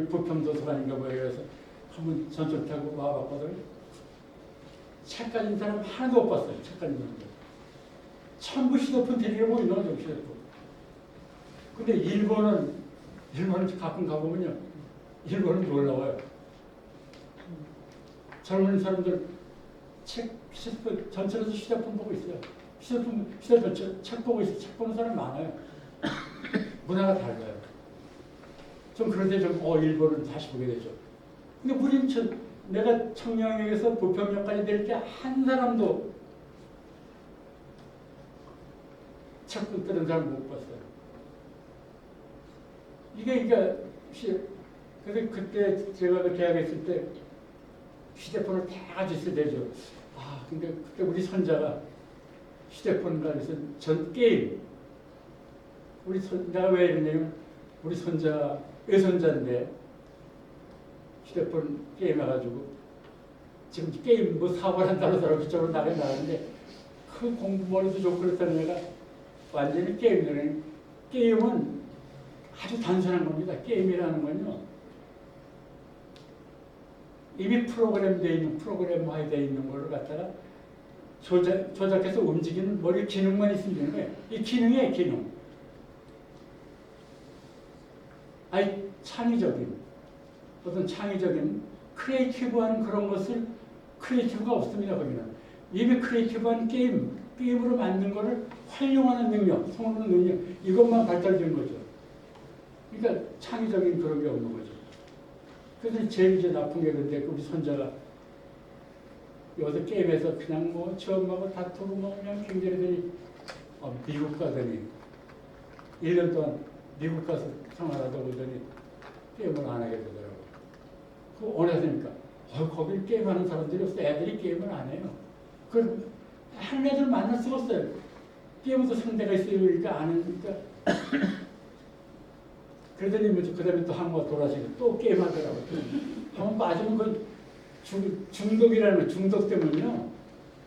부평도서관인가 뭐예요. 그래서 한번 전철 타고 와봤거든요. 책 가진 사람 하나도 못 봤어요. 책 가진 사람. 전부 휴대폰 데리고 있는 거죠. 휴대폰. 근데 일본은 가끔 가보면요. 일본은 놀라워요. 젊은 사람들 휴대폰, 전철에서 휴대폰 보고 있어요. 휴대폰 책 보고 있어요. 책 보는 사람 많아요. 문화가 달라요. 좀 그런데 좀 일본을 다시 보게 되죠. 근데 우린 내가 청량역에서 부평역까지 내릴 때 한 사람도 책 끊는 사람 못 봤어요. 이게 그러니까 그래서 그때 제가 그 대학에 있을 때 휴대폰을 다 가지고 있어야 되죠. 근데 그때 우리 손자가 휴대폰 가지고 전 게임 내가 왜 이러냐면 우리 손자 외손자인데 휴대폰 게임 해가지고 지금 게임 뭐 사업을 한다고 하더라고 그쪽으로 나가는데 그 공부머리도 좋고 그랬다는 애가 완전히 게임은 아주 단순한 겁니다. 게임이라는 건요 이미 프로그램되어 있는 프로그램화되어 있는 걸 갖다가 조작해서 움직이는 머리 기능만 있으면 되는 거예요. 이 기능이에요 기능. 창의적인 크리에이티브한 그런 것을 크리에이티브가 없습니다. 거기는 이미 크리에이티브한 게임으로 만든 거를 활용하는 능력, 성우는 능력 이것만 발달된 거죠. 그러니까 창의적인 그런 게 없는 거죠. 그래서 제일 이제 나쁜 게 근데 우리 손자가 여기서 게임에서 그냥 뭐 처음하고 다투고 뭐 그냥 경쟁하더니 미국 가더니 1년 동안 미국 가서 생활하다 보더니 게임을 안 하게 되더라고요. 그 어느 했으니까 거기 게임하는 사람들이 없어. 애들이 게임을 안 해요. 하는 애들 만날 수가 없어요. 게임도 상대가 있어요. 그러니까 안 하니까. 그러더니 그 다음에 또 한국 돌아가시고 또 게임하더라고요. 한번 빠지면 그 중독이라는 거, 중독 때문에요.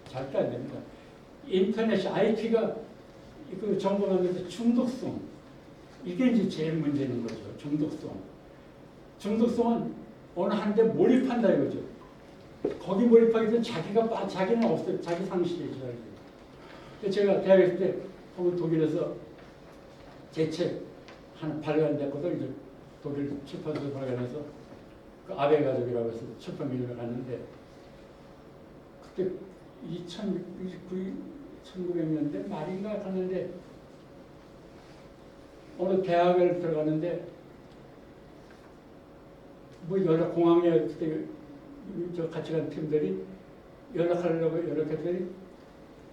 절대 안 됩니다. 인터넷, IT가 그 정보하는데 중독성. 이게 이제 제일 문제인 거죠. 중독성은 어느 한데 몰입한다 이거죠. 거기 몰입하기 전에 자기는 없어요. 자기 상실이죠. 제가 대학에 있을 때 한번 독일에서 제 책 하나 발간됐거든. 이제 독일 출판사에서 발간해서 그 아베 가족이라고 해서 출판기념회 갔는데 그때 1900년대 말인가 갔는데 어느 대학을 들어갔는데 뭐 연락 공항에 그때 저 같이 간 팀들이 연락하려고 연락했더니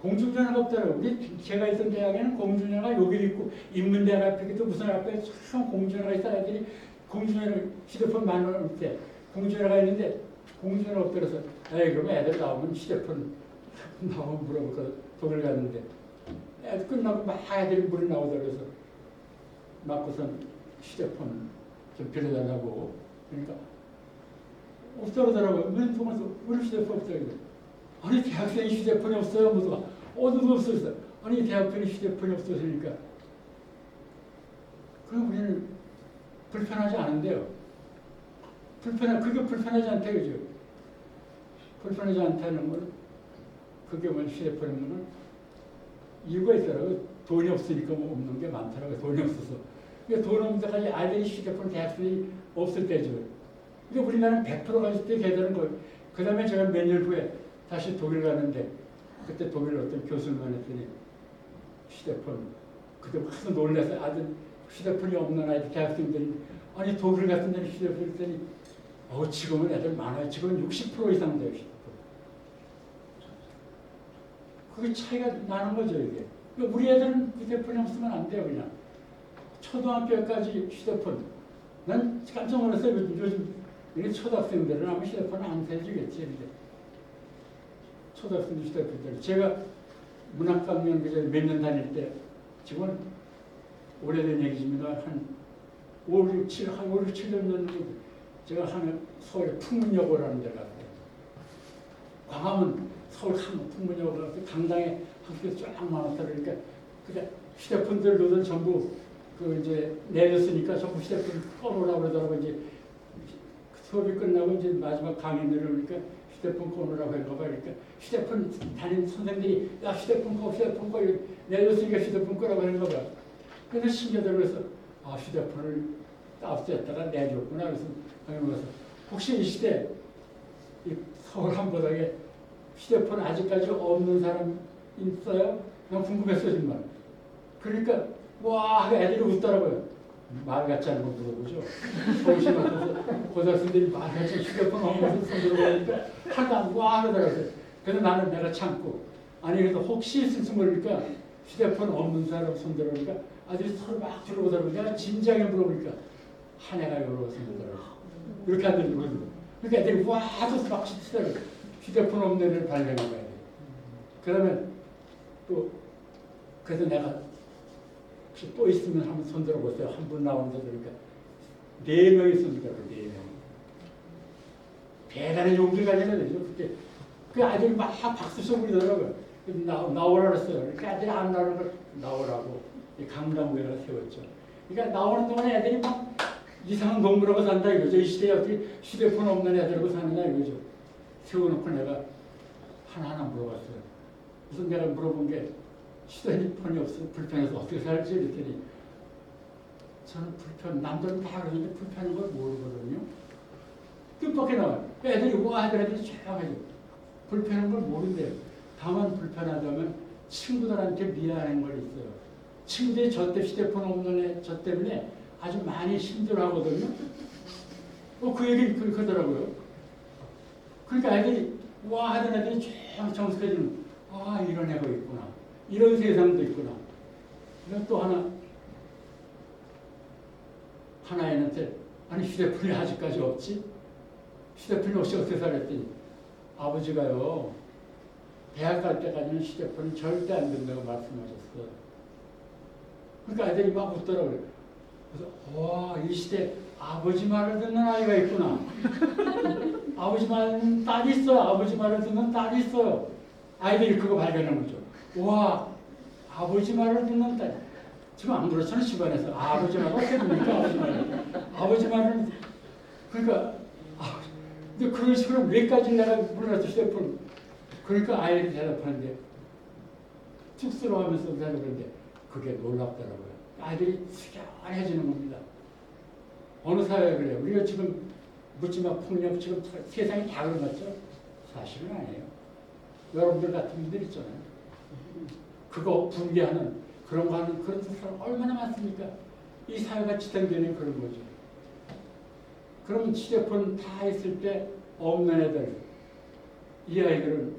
공중전화가 없더라고요. 우리 제가 있던 대학에는 공중전화가 여기 있고 인문대학 앞에도 무슨 앞에 참 공중전화가 있어 애들이 공중전화 휴대폰 만원 때 공중전화가 있는데 공중전화 없더라서 에이 그러면 애들 나오면 휴대폰 나오면 물어볼까 독일 갔는데 애들 끝나고 막 애들이 물이 나오더라고서 맞고선 휴대폰 좀 빌려달라고 그러니까 없더라고요. 왜 통화서 우리 휴대폰 없어요. 아니 대학생이 휴대폰이 없어요. 모두가 어디도 없었어. 아니 대학생이 휴대폰이 없었으니까 그럼 우리는 불편하지 않은데요. 그게 불편하지 않다 그죠? 불편하지 않다는 건 그게 뭐 휴대폰이면 이유가 있더라고요. 돈이 없으니까 뭐 없는 게 많더라고요. 돈이 없어서. 그러니까 돈 없는 데까지 아이들이 휴대폰 대학생이 없을 때죠. 그러니까 우리나라는 100% 가질 때 계산은 거예요. 그 다음에 제가 몇 년 후에 다시 독일 가는데 그때 독일 어떤 교수님만 했더니 휴대폰 그때 와서 놀라서 아들 휴대폰이 없는 아이들 대학생들이 아니 독일 같은 데는 휴대폰 했더니 지금은 애들 많아요. 지금은 60% 이상 돼요. 휴대폰. 그게 차이가 나는 거죠 이게. 그러니까 우리 애들은 휴대폰이 없으면 안 돼요 그냥. 초등학교까지 휴대폰. 난 깜짝 놀랐어요. 요즘 초등학생들은 아마 휴대폰 안 해주겠지. 근데 초등학생 휴대폰 제가 문학강연 몇 년 다닐 때 지금은 오래된 얘기지만 한 5, 6, 7년 정도 제가 하는 서울에 풍문여고라는 데 갔어요. 광화문 서울 풍문여고 가서 강당에 학교 쫙 많았다 그러니까 그냥 휴대폰들로는 전부 그 이제 내렸으니까 전부 휴대폰 꺼놓으라고 그러더라고 이제 수업이 끝나고 이제 마지막 강의 내려오니까 휴대폰 꺼놓으라고 했나 봐. 그러니까 휴대폰 담임 선생님들이 야 휴대폰 꺼 내렸으니까 휴대폰 꺼라고 했나 봐. 그래서 신기하더라고요. 휴대폰을 압수했다가 내줬구나. 그래서 강의 가서 혹시 이 시대 이 서울 한바닥에 휴대폰 아직까지 없는 사람 있어요? 난 궁금했어요 정말. 그러니까 와 애들이 웃더라고요. 말 같지 않은 거 물어보죠. 서울시 같아서 고등학생들이 말 같지 않은 휴대폰 없는 손 들어보니까 하나도 안 와 그러더라고요. 그래서 나는 내가 참고 아니 그래도 혹시 있을지 모르니까 휴대폰 없는 사람 손 들어보니까 아들이 서로 막 들어보더라고요. 내가 진지하게 물어보니까 한 애가 여러 손 들어더라고요. 이렇게 하더니 그러니까 애들이 와 하면서 막 치더라고요. 휴대폰 없는 애를 발견한 거야. 그러면 또 그래서 내가 혹시 또 있으면 한번 손 들어보세요. 한 분 나오는데 그러니까 4명이 손 들어요. 4명. 대단한 용기가 되는 거죠. 그때 그 아들이 막 박수 치고 그러더라고요. 나오라 그랬어요. 그러니까 애들이 안 나오는 걸 나오라고 강당구에다 세웠죠. 그러니까 나오는 동안에 애들이 막 이상한 동물하고 산다 이거죠. 이 시대에 어떻게 휴대폰 없는 애들하고 사느냐 이거죠. 세워놓고 내가 하나하나 물어봤어요. 무슨 내가 물어본 게 휴대폰이 없어 불편해서 어떻게 살지 그랬더니 저는 남들은 다 그러는데 불편한 걸 모르거든요. 뜻밖의 나와요. 애들이 와 애들이 조용하죠. 불편한 걸 모른대요. 다만 불편하다면 친구들한테 미안한 걸 있어요. 친구들이 저 때 휴대폰 없는 애 저 때문에 아주 많이 힘들어하거든요. 그 얘기를 그러더라고요. 그러니까 애들이 와 하던 애들이 정숙해지는 이런 애가 있구나. 이런 세상도 있구나. 그러니까 또 하나 애한테 아니 휴대폰이 아직까지 없지? 휴대폰이 없이 어떻게 살았더니 아버지가요 대학 갈 때까지는 휴대폰이 절대 안 된다고 말씀하셨어. 그러니까 애들이 막 웃더라고요. 그래서 이 시대 아버지 말을 듣는 아이가 있구나. 아버지 말은 딸이 있어요. 아버지 말을 듣는 딸이 있어요. 아이들이 그거 발견한 거죠. 와 아버지 말을 듣는 딸. 지금 안 그렇잖아요. 집안에서 아버지 말을 어떻게 듣니까 아버지 말은 그러니까 근데 그런 식으로 몇가지 내가 몰라서 휴대폰 그러니까 아이들이 대답하는데 쑥스러워하면서 대답하는데 그게 놀랍더라고요. 아이들이 숙연해지는 겁니다. 어느 사회가 그래요? 우리가 지금 묻지마 폭력 지금 세상이 다 그런 것 같죠? 사실은 아니에요. 여러분들 같은 분들 있잖아요. 그거 분개하는 그런 거 하는 그런 사람 얼마나 많습니까? 이 사회가 지탱되는 그런 거죠. 그러면 휴대폰 다 있을 때 없는 애들, 이 아이들은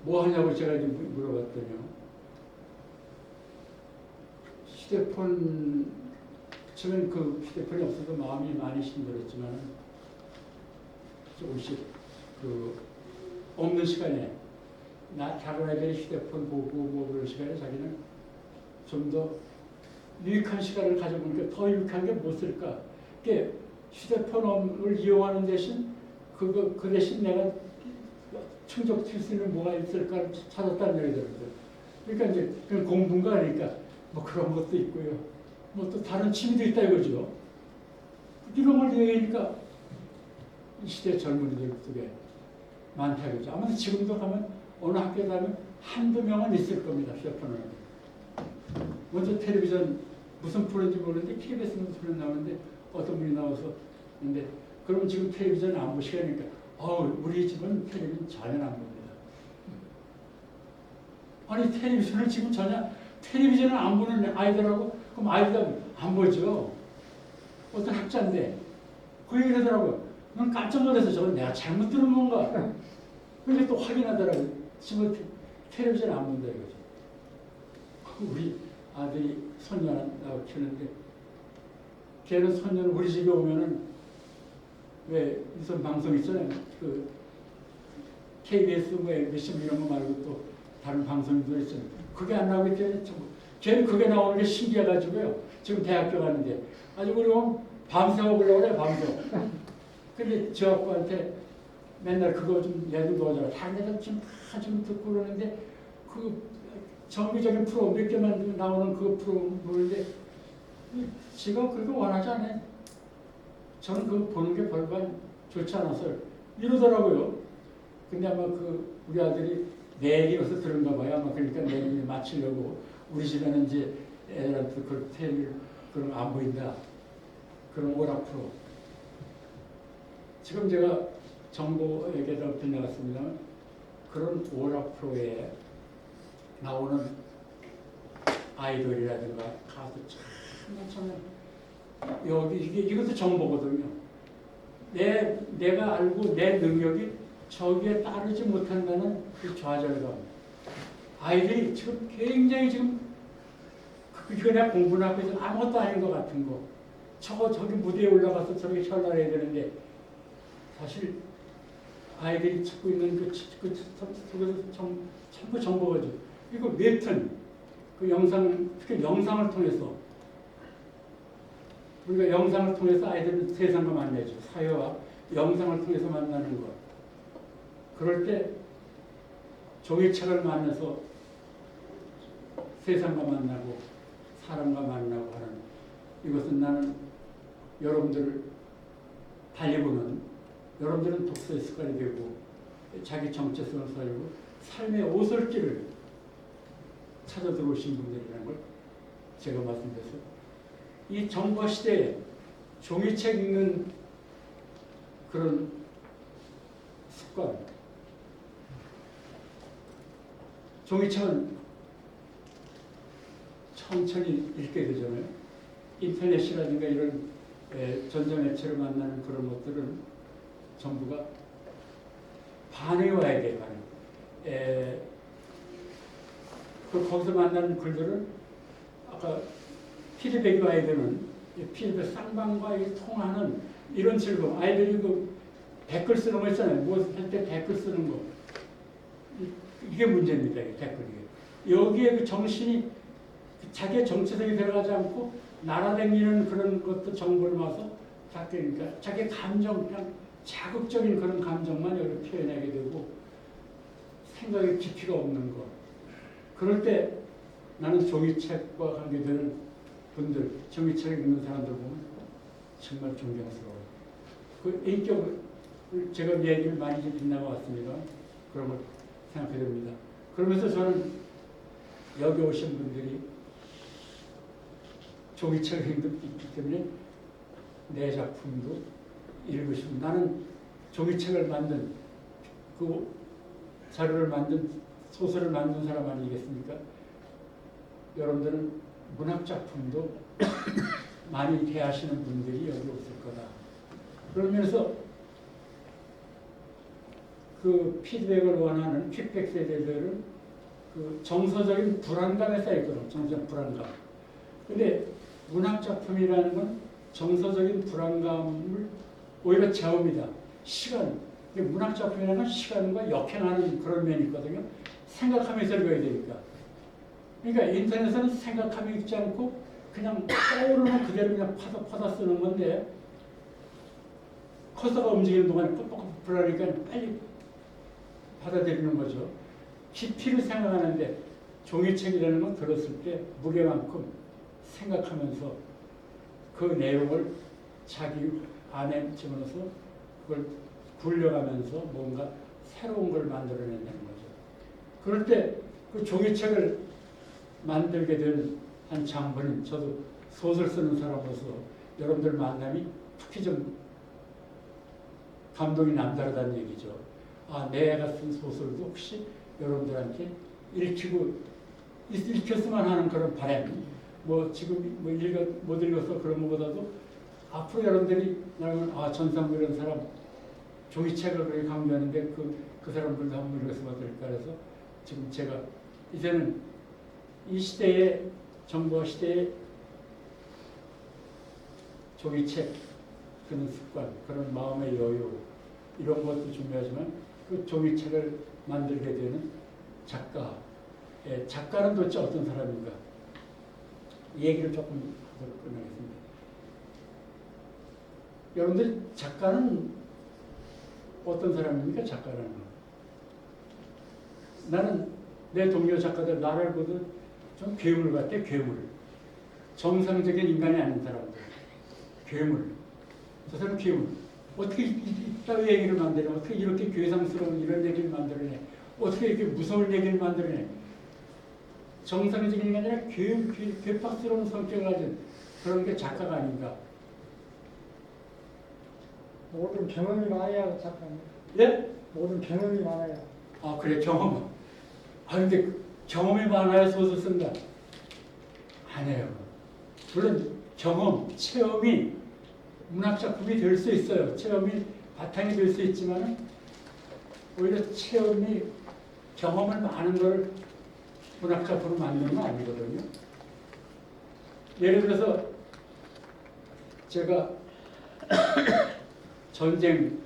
뭐 하냐고 제가 물어봤더니요. 휴대폰, 처음엔 그 휴대폰이 없어서 마음이 많이 힘들었지만 조금씩 그 없는 시간에 작은 아이들이 휴대폰 보고 뭐 그런 시간에 자기는 좀 더 유익한 시간을 가져보니까 더 유익한 게 무엇일까? 그게 휴대폰을 이용하는 대신 그 대신 내가 충족할 수 있는 뭐가 있을까를 찾았다는 얘기더라고요. 그러니까 이제 그냥 공부인가 하니까 뭐 그런 것도 있고요. 뭐 또 다른 취미도 있다 이거죠. 이런 걸 얘기하니까 이 시대 젊은이들 속에 많다 이거죠. 아무튼 지금도 가면 어느 학교에 가면 한두 명은 있을 겁니다. 휴대폰을. 먼저 텔레비전 무슨 프로인지 모르는데 KBS 무슨 프로 나오는데 어떤 분이 나와서 근데 그러면 지금 텔레비전 안 보시니까 우리 집은 텔레비전 전혀 안 봅니다. 아니 텔레비전을 지금 전혀 텔레비전을 안 보는 아이들하고 그럼 아이들 안 보죠. 어떤 학자인데 그 얘기를 하더라고요. 난 깜짝 놀라서 저건 내가 잘못 들은 건가? 근데 또 확인하더라고요. 지금 텔레비전 안 본다 이거죠. 우리 아들이 손녀 나고 키우는데 걔는 손녀는 우리 집에 오면은 왜 무슨 방송 있잖아요. 그 KBS 뭐 MBC 이런 거 말고 또 다른 방송도 있잖아요. 그게 안 나오기 때문에 걔는 그게 나오는 게 신기해가지고요. 지금 대학교 가는데 아주 우리 밤새워 보려고 그래 밤새워. 근데 저 아빠한테 맨날 그거 좀 얘도 넣어줘라. 다른 애들 지금 다 좀 듣고 그러는데 그 정기적인 프로 몇 개만 나오는 그 프로 보는데 지가 그렇게 원하지 않아요. 저는 그거 보는 게 별반 좋지 않았어요. 이러더라고요. 근데 아마 그 우리 아들이 내 얘기로서 들은가 봐요. 아마 그러니까 내 얘기 맞추려고 우리 집에는 이제 애들한테 그 텔레비전 그런 거 안 보인다. 그런 오락 프로. 지금 제가 정보에게다 빗나갔습니다만 그런 오락 프로에 나오는 아이돌이라든가 가수 참 여기 이것도 정보거든요. 내가 알고 내 능력이 저기에 따르지 못한다는 그 좌절감. 아이들이 지금 굉장히 지금 이거 내가 공부를 하고 있어 아무것도 아닌 것 같은 거. 저기 무대에 올라가서 저렇게 현란해야 되는데 사실 아이들이 찾고 있는 그 속에서 전부 정보가죠. 이거 웹툰, 그 영상, 특히 영상을 통해서 우리가 영상을 통해서 아이들은 세상과 만나죠. 사회와 영상을 통해서 만나는 것. 그럴 때 종이책을 만나서 세상과 만나고 사람과 만나고 하는 이것은 나는 여러분들을 달리 보는 여러분들은 독서의 습관이 되고 자기 정체성을 살리고 삶의 오솔길을 찾아 들어오신 분들이라는 걸 제가 말씀드렸어요. 이 정보 시대에 종이책 읽는 그런 습관, 종이책은 천천히 읽게 되잖아요. 인터넷이라든가 이런 전자매체를 만나는 그런 것들은 전부가 반응이 와야 돼요. 반응. 거기서 만나는 글들은 아까 피드백이 와야 되는 피드백 쌍방과 통하는 이런 즐거움. 아이들이 그 댓글 쓰는 거 있잖아요. 무엇을 할 때 댓글 쓰는 거. 이게 문제입니다. 댓글이. 여기에 그 정신이 자기의 정체성이 들어가지 않고 날아다니는 그런 것도 정보를 와서 그러니까 자기 감정, 그냥 자극적인 그런 감정만 여기 표현하게 되고 생각의 깊이가 없는 것. 그럴 때 나는 종이책과 관계되는 분들, 종이책을 읽는 사람들 보면 정말 존경스러워요. 그 인격을 제가 얘기를 많이 빗나가 왔습니다. 그런 걸 생각해 봅니다. 그러면서 저는 여기 오신 분들이 종이책 행도 있기 때문에 내 작품도 읽고 싶고 나는 종이책을 만든 그 자료를 만든 소설을 만든 사람 아니겠습니까? 여러분들은 문학 작품도 많이 대하시는 분들이 여기 없을 거다. 그러면서 그 피드백을 원하는 픽백 세대들은 그 정서적인 불안감에 쌓였거든. 정서적 불안감. 근데 문학 작품이라는 건 정서적인 불안감을 오히려 채웁니다. 시간. 문학 작품이라는 건 시간과 역행하는 그런 면이 있거든요. 생각하면서 읽어야 되니까. 그러니까 인터넷에는 생각함이 있지 않고 그냥 떠오르는 그대로 그냥 파다 쓰는 건데 커서가 움직이는 동안에 뻑뻑 불안하니까 빨리 받아들이는 거죠. 깊이를 생각하는데 종이책이라는 건 들었을 때 무게만큼 생각하면서 그 내용을 자기 안에 집어넣어서 그걸 굴려가면서 뭔가 새로운 걸 만들어낸다는 거죠. 그럴 때 그 종이책을 만들게 된 한 장본인, 저도 소설 쓰는 사람으로서 여러분들 만남이 특히 좀 감동이 남다르다는 얘기죠. 아, 내가 쓴 소설도 혹시 여러분들한테 읽혔으면 하는 그런 바람. 뭐 지금 못 읽어서 그런 것보다도 앞으로 여러분들이 나는 전상무 이런 사람 종이책을 그렇게 강조하는데 그 사람들도 한번 읽었으면 어떨까 해서 지금 제가 이제는 이 시대의 정보 시대의 종이책 그런 습관, 그런 마음의 여유 이런 것도 중요하지만 그 종이책을 만들게 되는 작가, 작가는 도대체 어떤 사람인가? 이 얘기를 조금 하도록 끝내겠습니다. 여러분들 작가는 어떤 사람입니까? 작가라는 거. 나는 내 동료 작가들 나를 보듯 좀 괴물 같아. 괴물. 정상적인 인간이 아닌 사람들. 괴물. 저 사람 괴물. 어떻게 이따위 얘기를 만드냐. 어떻게 이렇게 괴상스러운 이런 얘기를 만들어내. 어떻게 이렇게 무서운 얘기를 만들어내. 정상적인 인간이 아니라 괴팍스러운 성격을 가진 그런 게 작가가 아닌가. 모든 경험이 많아야 작가님. 예? 모든 경험이 많아야. 아, 그래, 경험. 근데 경험이 많아야 소설 쓴다. 아니에요. 물론 경험, 체험이 문학작품이 될 수 있어요. 체험이 바탕이 될 수 있지만 오히려 체험이 경험을 많은 걸 문학작품으로 만드는 건 아니거든요. 예를 들어서 제가 전쟁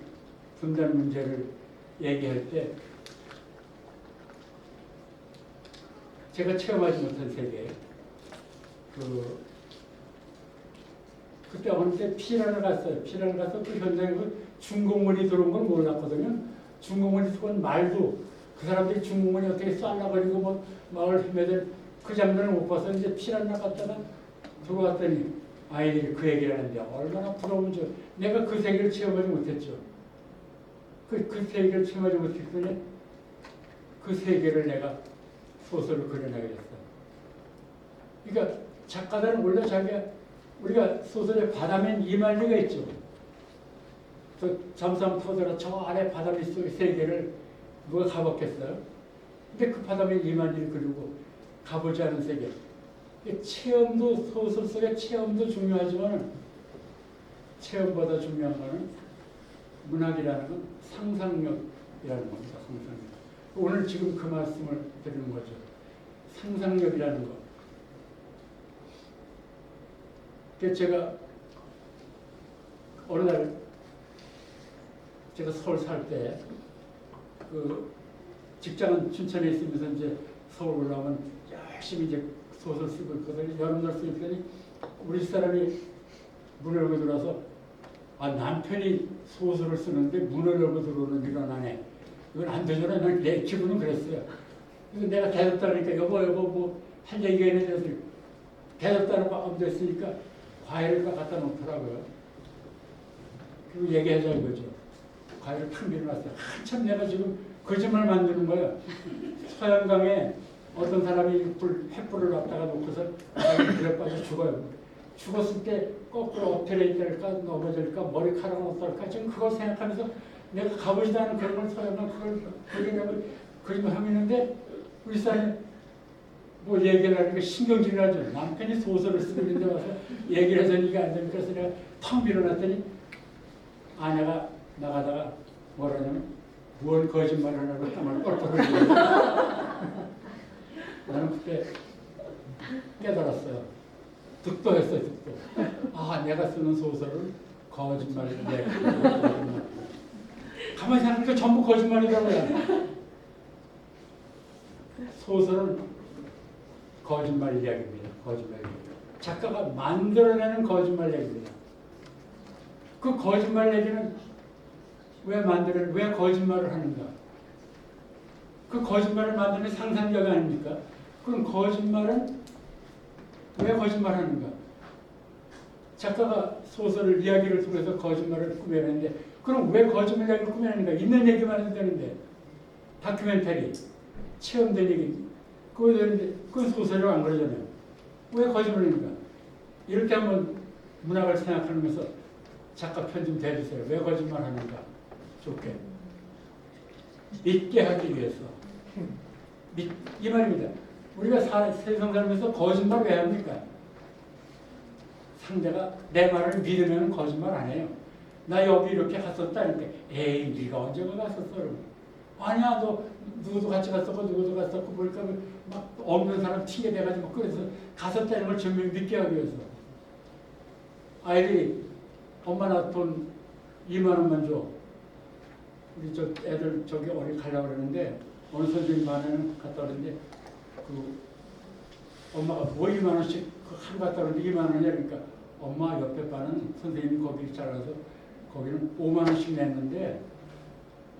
분단 문제를 얘기할 때 제가 체험하지 못한 세계 그때 어느 때 피란을 갔어요. 피란을 가서 그 현장에 중공군이 들어온 걸 몰랐거든요. 중공군이 들어온 말도 그 사람들이 중공군이 어떻게 쏴나버리고 뭐 마을 헤매들 그 장면을 못 봐서 이제 피란을 갔다가 들어왔더니 아이들이 그 얘기를 하는데 얼마나 부러운지 내가 그 세계를 체험하지 못했죠. 그 세계를 체험하지 못했더니 그 세계를 내가 소설을 그려내게 됐어요. 그러니까 작가들은 원래 우리가 소설에 바다면 이만리가 있죠. 저 잠수함 터져라 저 아래 바다미 속의 세계를 누가 가봤겠어요? 근데 그 바다면 이만리를 그리고 가보지 않은 세계. 체험도 소설 속의 체험도 중요하지만 체험보다 중요한 것은 문학이라는 건 상상력이라는 겁니다. 상상력. 오늘 지금 그 말씀을 드리는 거죠. 상상력이라는 것. 제가 어느 날 제가 서울 살 때 그 직장은 춘천에 있으면서 이제 서울 올라오면 열심히 이제 소설 쓰고 있거든요. 여름날 쓰고 있더니 우리 사람이 문을 열고 들어와서 남편이 소설을 쓰는데 문을 열고 들어오는 이런 아내 이건 안 되잖아. 내 기분은 그랬어요. 그래서 내가 대답하니까 여보 뭐 할 얘기가 있는데 대답하는 거 아무도 했으니까 과일을 갖다 놓더라고요. 그리고 얘기하자 이거죠. 과일을 탁 밀어놨어요. 한참 내가 지금 거짓말 만드는 거예요. 서양강에 어떤 사람이 횃불을 갖다가 놓고서 물에 빠져 죽어요. 죽었을 때 거꾸로 엎드려 있을까 넘어질까 머리카락은 어떨까 지금 그걸 생각하면서 내가 가보지도 않은 그런 걸 서야만 그걸 그리려고 그림하고 있는데 우리 사람이 뭐 얘기를 하니까 신경질이 나죠. 남편이 소설을 쓰고 있는데 와서 얘기를 해서 이게 안 되니까 그래서 내가 텅 밀어놨더니 아내가 나가다가 뭐라냐면 무언 거짓말을 하고 땀을 뻘뻘 흘리고 나는 그때 깨달았어요. 득도했어요. 득도. 아 내가 쓰는 소설은 거짓말인데 거짓말. 가만히 생각하니까 전부 거짓말이더라고요. 소설은 거짓말 이야기입니다. 거짓말 이야기. 작가가 만들어내는 거짓말 얘기입니다. 그 거짓말 얘기는 왜 거짓말을 하는가? 그 거짓말을 만드는 상상력 아닙니까? 그럼 거짓말은 왜 거짓말하는가? 작가가 소설을 이야기를 통해서 거짓말을 꾸며내는데 그럼 왜 거짓말 이야기를 꾸며내는가? 있는 얘기만 해도 되는데 다큐멘터리, 체험된 얘기 그거 되는데 그건 소설로 안 그러잖아요. 왜 거짓말입니까? 이렇게 한번 문학을 생각하면서 작가 편 좀 대주세요. 왜 거짓말하는가? 좋게 믿게 하기 위해서 이 말입니다. 우리가 세상 살면서 거짓말 왜 합니까? 상대가 내 말을 믿으면 거짓말 안 해요. 나 여기 이렇게 갔었다니까 에이 네가 언제 갔었어? 아니야 너 누구도 같이 갔었고 누구도 갔었고 보니까 막 없는 사람 튀게 돼가지고 그래서 갔었다는 걸 증명 믿게 하기 위해서 아이들이 엄마 나 돈 2만 원만 줘. 우리 저 애들 저기 어디 가려고 그러는데 어느 선생님 반에는 갔다 그러는데 그 엄마가 뭐 2만 원씩 하루 갔다 그러는데 2만 원이야. 그러니까 엄마 옆에 반은 선생님이 거기 잘라서 거기는 5만 원씩 냈는데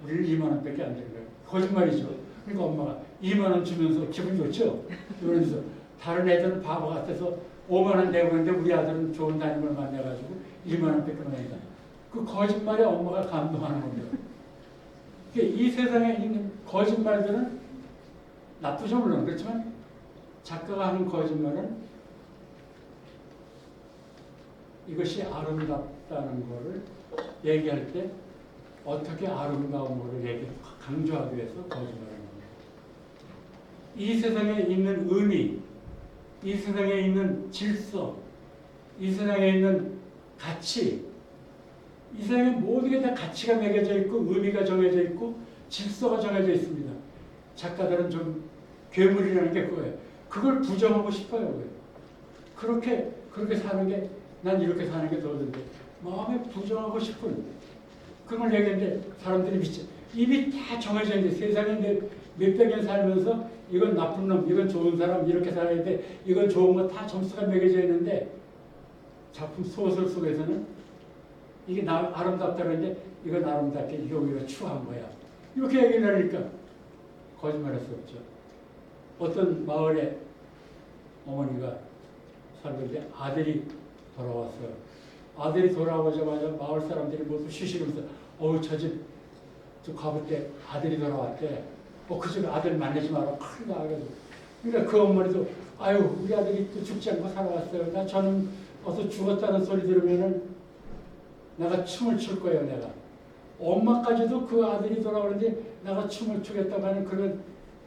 우리는 2만 원밖에 안 되는 거예요. 거짓말이죠. 그러니까 엄마가 2만 원 주면서 기분 좋죠. 그러면서 다른 애들은 바보 같아서 5만 원 내고 있는데 우리 아들은 좋은 담임을 만나가지고 2만 원밖에 못 낸다. 그 거짓말에 엄마가 감동하는 겁니다. 이 세상에 있는 거짓말들은 나쁘죠 물론 그렇지만 작가가 하는 거짓말은 이것이 아름답다는 것을 얘기할 때 어떻게 아름다운 것을 강조하기 위해서 거짓말을 합니다. 이 세상에 있는 의미, 이 세상에 있는 질서, 이 세상에 있는 가치, 이 세상에 모든 게 다 가치가 매겨져 있고 의미가 정해져 있고 질서가 정해져 있습니다. 작가들은 좀 괴물이라는 게 그거예요. 그걸 부정하고 싶어요. 그렇게 사는 게 난 이렇게 사는 게 더 좋은데 마음에 부정하고 싶은 그런 걸 얘기했는데 사람들이 미쳐. 입이 다 정해져 있는데 세상에 몇백 년 살면서 이건 나쁜 놈, 이건 좋은 사람 이렇게 살아야 돼. 이건 좋은 거 다 점수가 매겨져 있는데 작품 소설 속에서는 이게 아름답다 그러는데 이건 아름답게 이게 오히려 추한 거야. 이렇게 얘기를 하니까 거짓말할 수 없죠. 어떤 마을에 어머니가 살고 있는데 아들이 돌아왔어요. 아들이 돌아오자마자 마을 사람들이 모두 쉬시면서 저 집 저 가볼 때 아들이 돌아왔대. 그 집 아들 만나지 마라. 큰일 나가지고. 그러니까 그 어머니도 아유 우리 아들이 또 죽지 않고 살아왔어요. 나 저는 어서 죽었다는 소리 들으면은 내가 춤을 출 거예요. 내가. 엄마까지도 그 아들이 돌아오는데 내가 춤을 추겠다고 하는 그런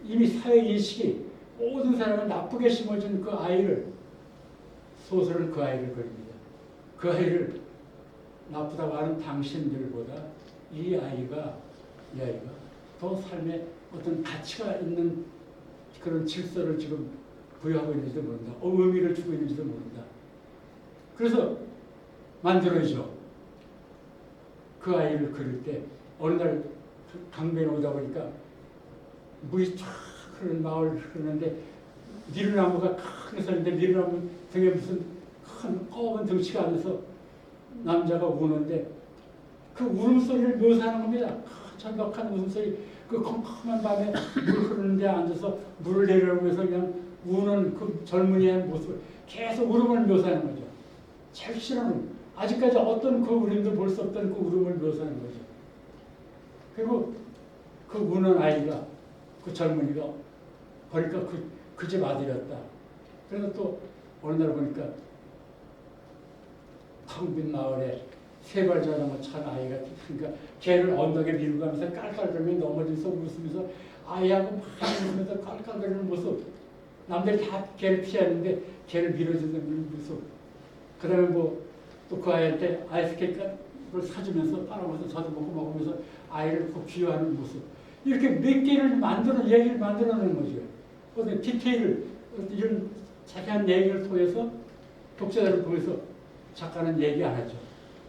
이미 사회인식이 모든 사람은 나쁘게 심어준 그 아이를 소설은 그 아이를 그립니다. 그 아이를 나쁘다고 하는 당신들보다 이 아이가 더 삶에 어떤 가치가 있는 그런 질서를 지금 부여하고 있는지도 모른다. 의미를 주고 있는지도 모른다. 그래서 만들어야죠. 그 아이를 그릴 때 어느 날 강변에 오다 보니까 물이 쫙 흐르는 마을 흐르는데 니르나무가 크게 서는데 니르나무 등에 무슨 큰 검은 덩치가 앉아서 남자가 우는데 그 울음소리를 묘사하는 겁니다. 천박한 웃음소리. 그 컴컴한 밤에 물 흐르는데 앉아서 물을 내려오면서 그냥 우는 그 젊은이의 모습을 계속 울음을 묘사하는 거죠. 제일 싫어하는 아직까지 어떤 그 울음도 볼 수 없던 그 울음을 묘사하는 거죠. 그리고 그 우는 아이가 그 젊은이가 보니까 그 집 아들이었다. 그래서 또 어느 날 보니까 텅 빈 마을에 세발 자전거 찬 아이가 그러니까 걔를 언덕에 밀고 가면서 깔깔거리며 넘어져서 웃으면서 아이하고 막 웃으면서 깔깔거리는 모습. 남들이 다 걔를 피하는데 걔를 밀어주는 모습. 그 다음에 뭐 또 그 아이한테 아이스케이크를 사주면서 빨아먹어서 저도 먹고 먹으면서 아이를 꼭 비유하는 모습. 이렇게 몇 개를 얘기를 만들어내는 거죠. 어떤 디테일을, 이런 자세한 얘기를 통해서 독자들을 보면서 작가는 얘기 안 하죠.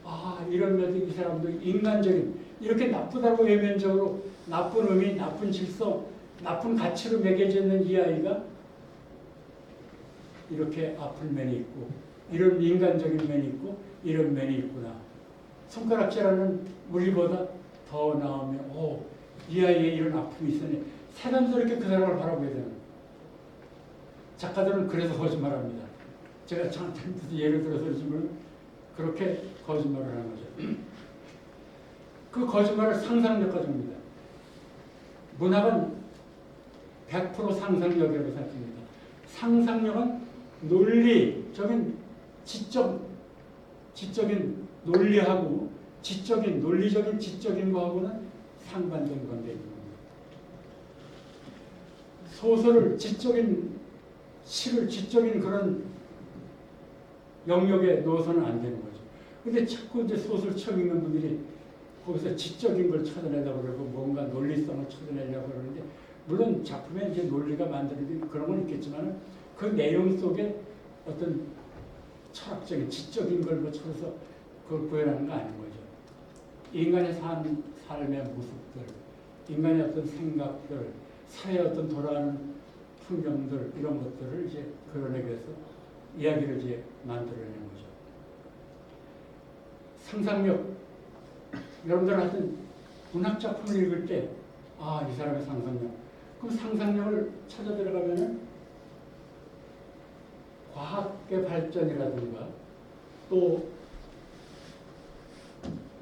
아, 이런 면도 이 사람도 인간적인, 이렇게 나쁘다고 외면적으로 나쁜 의미, 나쁜 질서, 나쁜 가치로 매겨져 있는 이 아이가 이렇게 아픈 면이 있고, 이런 인간적인 면이 있고, 이런 면이 있구나. 손가락질하는 우리보다 더 나오면, 이 아이에 이런 아픔이 있으니 새삼스럽게 그 사람을 바라보게 되는. 작가들은 그래서 거짓말합니다. 제가 저한테 무슨 예를 들어서 그러지만 그렇게 거짓말을 하는 거죠. 그 거짓말을 상상력 가져옵니다. 문학은 100% 상상력이라고 생각합니다. 상상력은 논리적인 지적인 논리하고 논리적인 지적인 거하고는 상반된 건데, 소설을 시를 지적인 그런 영역에 넣어서는 안 되는 거죠. 근데 자꾸 이제 소설 처음 읽는 분들이 거기서 지적인 걸 찾아내려고 그러고 뭔가 논리성을 찾아내려고 그러는데, 물론 작품에 이제 논리가 만들어진 그런 건 있겠지만 그 내용 속에 어떤 철학적인 지적인 걸 뭐 찾아서 그걸 구현하는 거 아닌 거죠. 인간의 삶의 모습들, 인간의 어떤 생각들, 사회의 어떤 돌아가는 풍경들, 이런 것들을 이제 그려내기 위해서 이야기를 이제 만들어내는 거죠. 상상력, 여러분들 하여튼 문학 작품을 읽을 때, 이 사람의 상상력. 그럼 상상력을 찾아 들어가면은 과학의 발전이라든가 또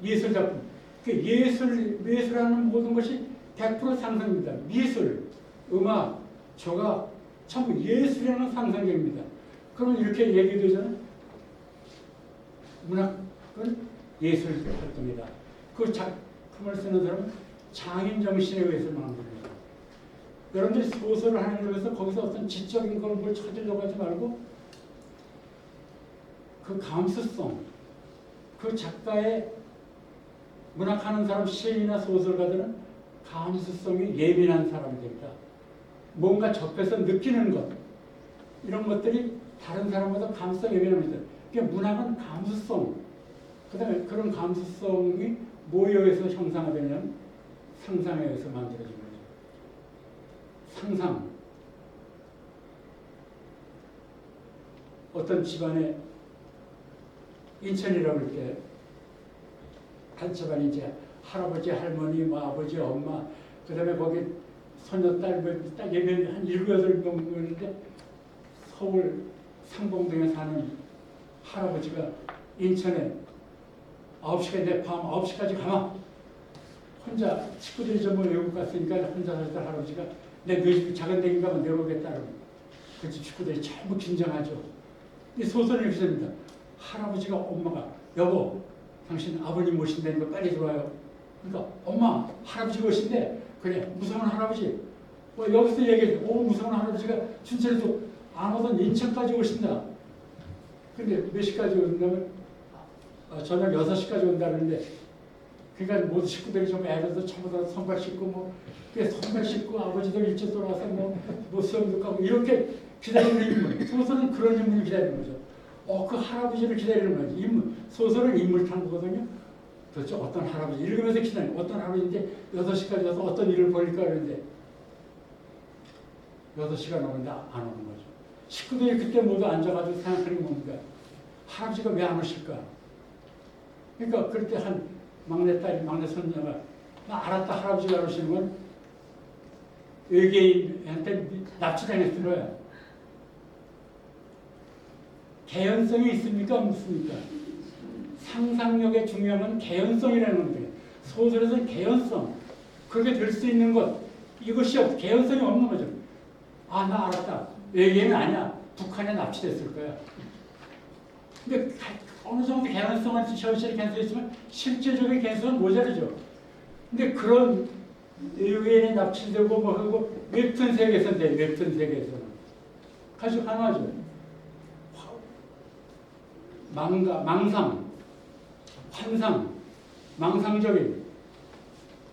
예술 작품, 예술하는 모든 것이 100% 상상입니다. 미술, 음악, 조각, 전부 예술이라는 상상력입니다. 그러면 이렇게 얘기되잖아요. 문학은 예술 활동이다. 그 작품을 쓰는 사람은 장인 정신에 의해서 만듭니다. 여러분들이 소설을 하는 것에서 거기서 어떤 지적인 걸 뭘 찾으려고 하지 말고 그 감수성, 그 작가의 문학하는 사람, 시인이나 소설가들은 감수성이 예민한 사람들이다. 뭔가 접해서 느끼는 것, 이런 것들이 다른 사람보다 감수성이 예민합니다. 그러니까 문학은 감수성, 그 다음에 그런 감수성이 뭐에 의해서 형상화되냐면 상상에 의해서 만들어진 거죠. 상상. 어떤 집안에 인천이라고 할 때 한 집안이 이제 할아버지, 할머니, 뭐 아버지, 엄마, 그 다음에 거기 손녀딸, 딱 예면 한 7, 8명인데 서울 상봉동에 사는 할아버지가 인천에 9시까지, 밤 9시까지 가마 혼자 식구들이 전부 외국 갔으니까 혼자 살던 할아버지가 내 집 작은 데인가 하면 내려오겠다. 그 집 식구들이 전부 긴장하죠. 이 소설을 이렇게 씁니다. 할아버지가 엄마가 여보, 당신 아버님 모신다니까 빨리 들어와요. 그러니까 엄마, 할아버지 오신대. 그래, 무서운 할아버지. 여기서 얘기해. 무서운 할아버지가 춘천에서 안 오던 인천까지 오신다. 근데 몇 시까지 온다면 저녁 6시까지 온다는데, 그러니까 모두 식구들이 좀 애들도 전부 다 선발 씻고 뭐 선발 씻고 아버지들 일찍 돌아와서 뭐 수영도 가고 이렇게 기다리는 인물. 소설은 그런 인물을 기다리는 거죠. 그 할아버지를 기다리는 거죠. 인물. 소설은 인물 탐구거든요. 도대체 어떤 할아버지 읽으면서 기다리는 어떤 할아버지인데 6시까지 와서 어떤 일을 벌일까 그러는데 6시가 넘었는데 안 오는 거죠. 식구들이 그때 모두 앉아가지고 생각하는 게 뭡니까? 할아버지가 왜 안 오실까? 그러니까 그럴 때 한 막내딸이, 막내 손녀가 나 알았다, 할아버지가 안 오시는 건 외계인한테 납치당했을 거야. 개연성이 있습니까? 없습니까? 상상력의 중요한 건 개연성이라는 건데, 소설에서는 개연성, 그렇게 될 수 있는 것, 이것이 개연성이 없는 거죠. 나 알았다. 외계인은 아니야. 북한에 납치됐을 거야. 근데 어느 정도 개연성은 현실의 개연성이 있지만 실제적인 개연성은 모자르죠. 근데 그런 외계인에 납치되고 뭐 하고 웹툰 세계에서는 돼. 웹툰 세계에서는 아주 강하죠. 망상, 환상, 망상적인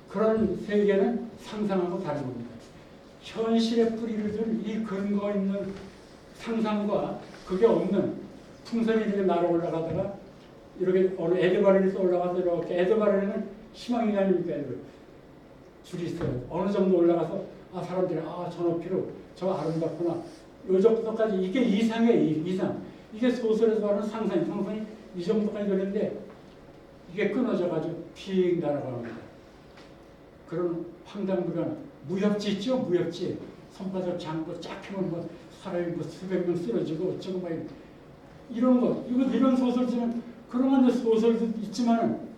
그런 세계는 상상하고 다른 겁니다. 현실의 뿌리를 둔 이 근거 있는 상상과 그게 없는 풍선이 이렇게 날아 올라가다가 이렇게 어느 에드바른이 또 올라가서 이렇게 에드바른은 희망이 아닙니까? 줄이 있어요. 어느 정도 올라가서 아 사람들이 아 저 높이로 저 아름답구나. 요 정도까지 이게 이상이에요. 이상. 이게 소설에서 말하는 상상이 이 정도까지 되는데 이게 끊어져가지고 픽 날아갑니다. 그런 황당무계한 무협지 있죠? 무협지. 손바닥 장고 쫙 하면 뭐 사람이 뭐 수백 명 쓰러지고 어쩌고 막 이런 거. 이런 소설지는 그런 소설도 있지만은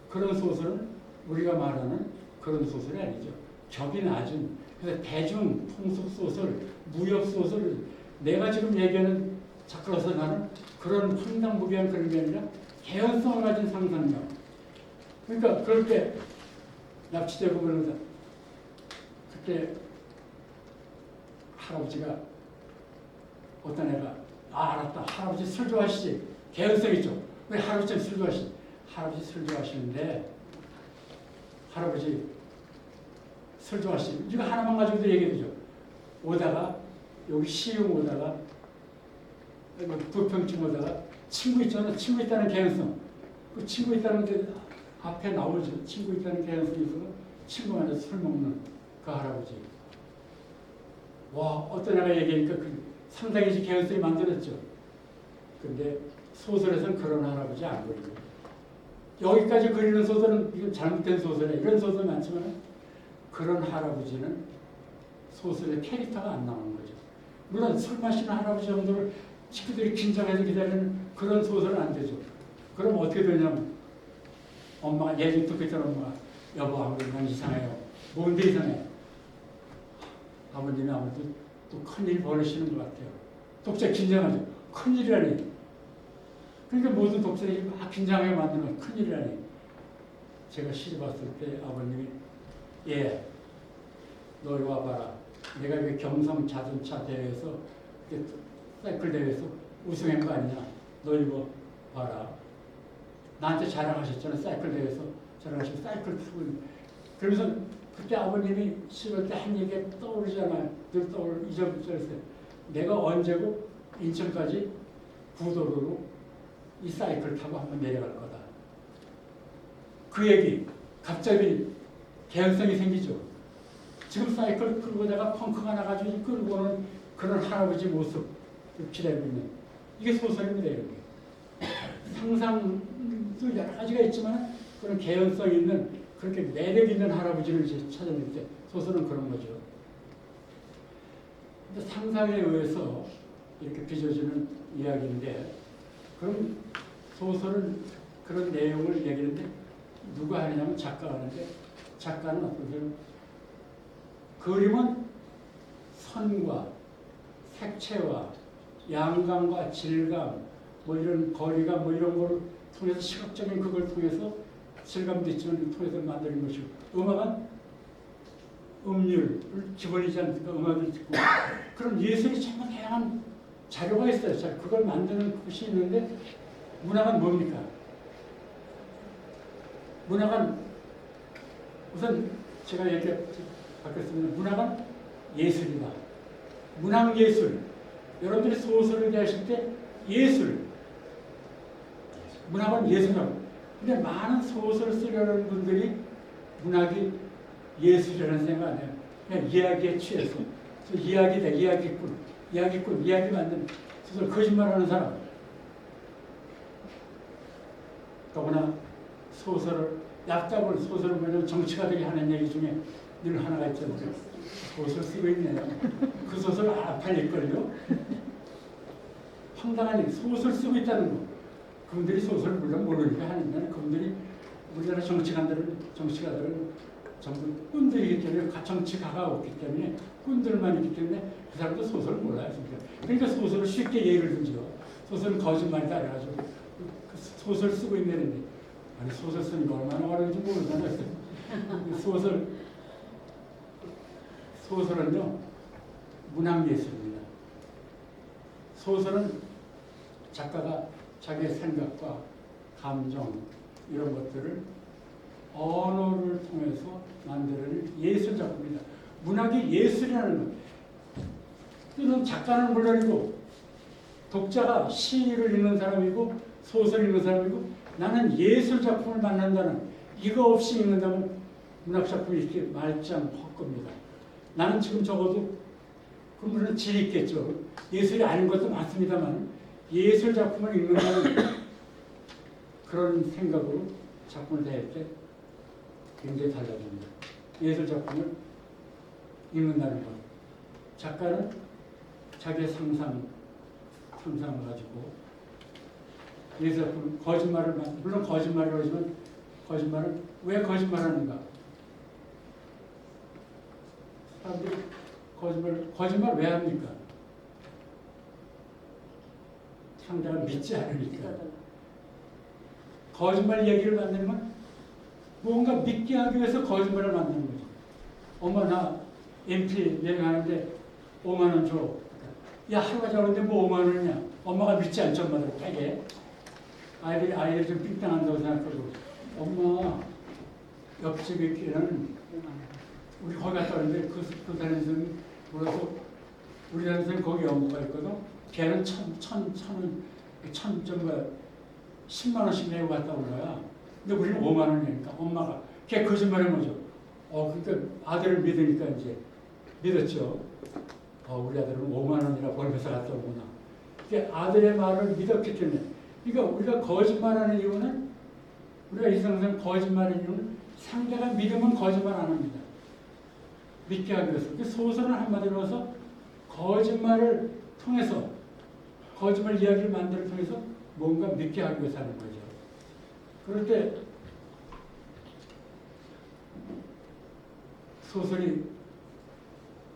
그런 소설은 우리가 말하는 그런 소설이 아니죠. 격이 낮은. 그래서 대중 통속 소설, 무협 소설 내가 지금 얘기하는 작가로서 나는 그런 황당무계한 그런 게 아니라 개연성을 가진 상상력. 그러니까 그럴 때 납치되고 그러면서 그때 할아버지가 어떤 애가 알았다. 할아버지 술 좋아하시지. 개연성 있죠. 왜 할아버지 술 좋아하시지? 할아버지 술 좋아하시는데 할아버지 술 좋아하시지. 이거 하나만 가지고도 얘기해주죠. 오다가 여기 시흥 오다가 부평쯤 오다가 친구 있잖아. 친구 있다는 개연성. 그 친구 있다는 게 앞에 나오죠. 친구 있다는 개연성이 있어서 친구 만나서 술 먹는 그 할아버지. 와 어떤 애가 얘기하니까 그 상당히 개연성이 만들었죠. 근데 소설에서는 그런 할아버지 안 그리고 여기까지 그리는 소설은 이건 잘못된 소설이에요. 이런 소설 많지만 그런 할아버지는 소설의 캐릭터가 안 나오는 거죠. 물론 술 마시는 할아버지 정도를 식구들이 긴장해서 기다리는 그런 소설은 안 되죠. 그럼 어떻게 되냐면 엄마가 예전 듣고 있던 엄마가 여보 아무래도 난 이상해요. 뭔데 이상해? 아버님이 아무래도 또 큰일 벌이시는 것 같아요. 독자 긴장하죠. 큰일이라니. 그러니까 모든 독자들이 막 긴장하게 만드는 큰일이라니. 제가 시집 왔을 때 아버님이 예, 너 이리 와봐라. 내가 왜 경성 자동차 대회에서 사이클 대회에서 우승한 거 아니냐. 너 이거 봐라. 나한테 자랑하셨잖아. 사이클 대회에서 자랑하시고 사이클 타고. 그러면서 그때 아버님이 시골 때 한 얘기가 떠오르잖아요. 늘 잊어버렸어요. 내가 언제고 인천까지 부도로로 이 사이클 타고 한번 내려갈 거다. 그 얘기 갑자기 개연성이 생기죠. 지금 사이클 끌고 내가 펑크가 나가지고 끌고 오는 그런 할아버지 모습 기다리고 있는 이게 소설입니다. 이렇게 상상도 여러 가지가 있지만 그런 개연성 있는 그렇게 매력 있는 할아버지를 이제 찾아낼 때 소설은 그런 거죠. 근데 상상에 의해서 이렇게 빚어지는 이야기인데 그럼 소설은 그런 내용을 얘기하는데 누가 하냐면 작가가 하는데 작가는 어떠세요? 그림은 선과 색채와 양감과 질감 뭐 이런 거리감 뭐 이런 걸 통해서 시각적인 그걸 통해서 질감도 있지만 통해서 만드는 것이고 음악은 음률을 기본이지 않습니까? 음악을 듣고 그런 예술이 정말 다양한 자료가 있어요. 자, 그걸 만드는 것이 있는데 문학은 뭡니까? 문학은 우선 제가 바뀌었습니다. 문학은 예술이다. 문학예술. 여러분들이 소설을 대하실 때 예술. 문학은 예술이라고. 근데 많은 소설을 쓰려는 분들이 문학이 예술이라는 생각 안 해요. 그냥 이야기에 취해서. 이야기다, 이야기꾼, 이야기 만드는 소설 거짓말하는 사람. 더구나 소설을 얕잡을 소설을 보면 정치가들이 하는 얘기 중에 늘 하나가 있잖아요. 소설 쓰고 있네요. 그 소설 안 팔릴걸요? 황당한 얘기, 소설 쓰고 있다는 거. 그분들이 소설을 물론 모르니까 하는데 그분들이 우리나라 정치가들은 전부 꾼들이기 때문에 정치가가 없기 때문에 꾼들만 있기 때문에 그 사람도 소설을 몰라요. 진짜. 그러니까 소설을 쉽게 예를 들죠. 소설은 거짓말이다 그래가지고 그 소설 쓰고 있는데 아니 소설 쓰는 거 얼마나 어려운지 모르잖아요. 소설은요 문학예술입니다. 소설은 작가가 자기의 생각과 감정 이런 것들을 언어를 통해서 만드는 예술 작품입니다. 문학이 예술이라는 것. 이는 작가는 물론이고 독자가 시를 읽는 사람이고 소설 읽는 사람이고 나는 예술 작품을 만난다는 이거 없이 읽는다면 문학 작품이 이렇게 말짱 헛겁니다. 나는 지금 적어도 그 물론 질이 있겠죠. 예술이 아닌 것도 많습니다만 예술 작품을 읽는다는 그런 생각으로 작품을 대할 때 굉장히 달라집니다. 예술 작품을 읽는다는 것. 작가는 자기의 상상을 가지고 예술 작품 거짓말을 물론 거짓말을 하지만 거짓말은 왜 거짓말하는가? 사람들이 거짓말 왜 합니까? 상대가 믿지 않으니까. 거짓말 얘기를 만들면 뭔가 믿게 하기 위해서 거짓말을 만드는 거죠. 엄마 나 MP 여행하는데 5만 원 줘. 야 하루가 자는데 뭐 5만 원이냐? 엄마가 믿지 않죠 엄마들 되게. 아이들이 좀 삥땅한다고 생각하고 엄마 옆집에 걔는 우리 거기 갔다 왔는데 그 담임선생님이 물어서 우리 담임선생님 거기 연구가 있거든. 걔는 10만 원씩 내고 갔다 온 거야. 근데 우리는 5만 원이니까 엄마가 걔 거짓말한 거죠. 그러니까 아들을 믿으니까 이제 믿었죠. 우리 아들은 5만 원이라 벌면서 갔다 오구나. 그러니까 아들의 말을 믿었기 때문에. 그러니까 우리가 거짓말하는 이유는 우리가 이성상 거짓말하는 이유는 상대가 믿으면 거짓말 안 합니다. 믿게 하기 위해서. 그 소설은 한마디로 해서 거짓말을 통해서 거짓말 이야기를 만들어 통해서 뭔가 믿게 하기 위해서 하는 거죠. 그럴 때 소설이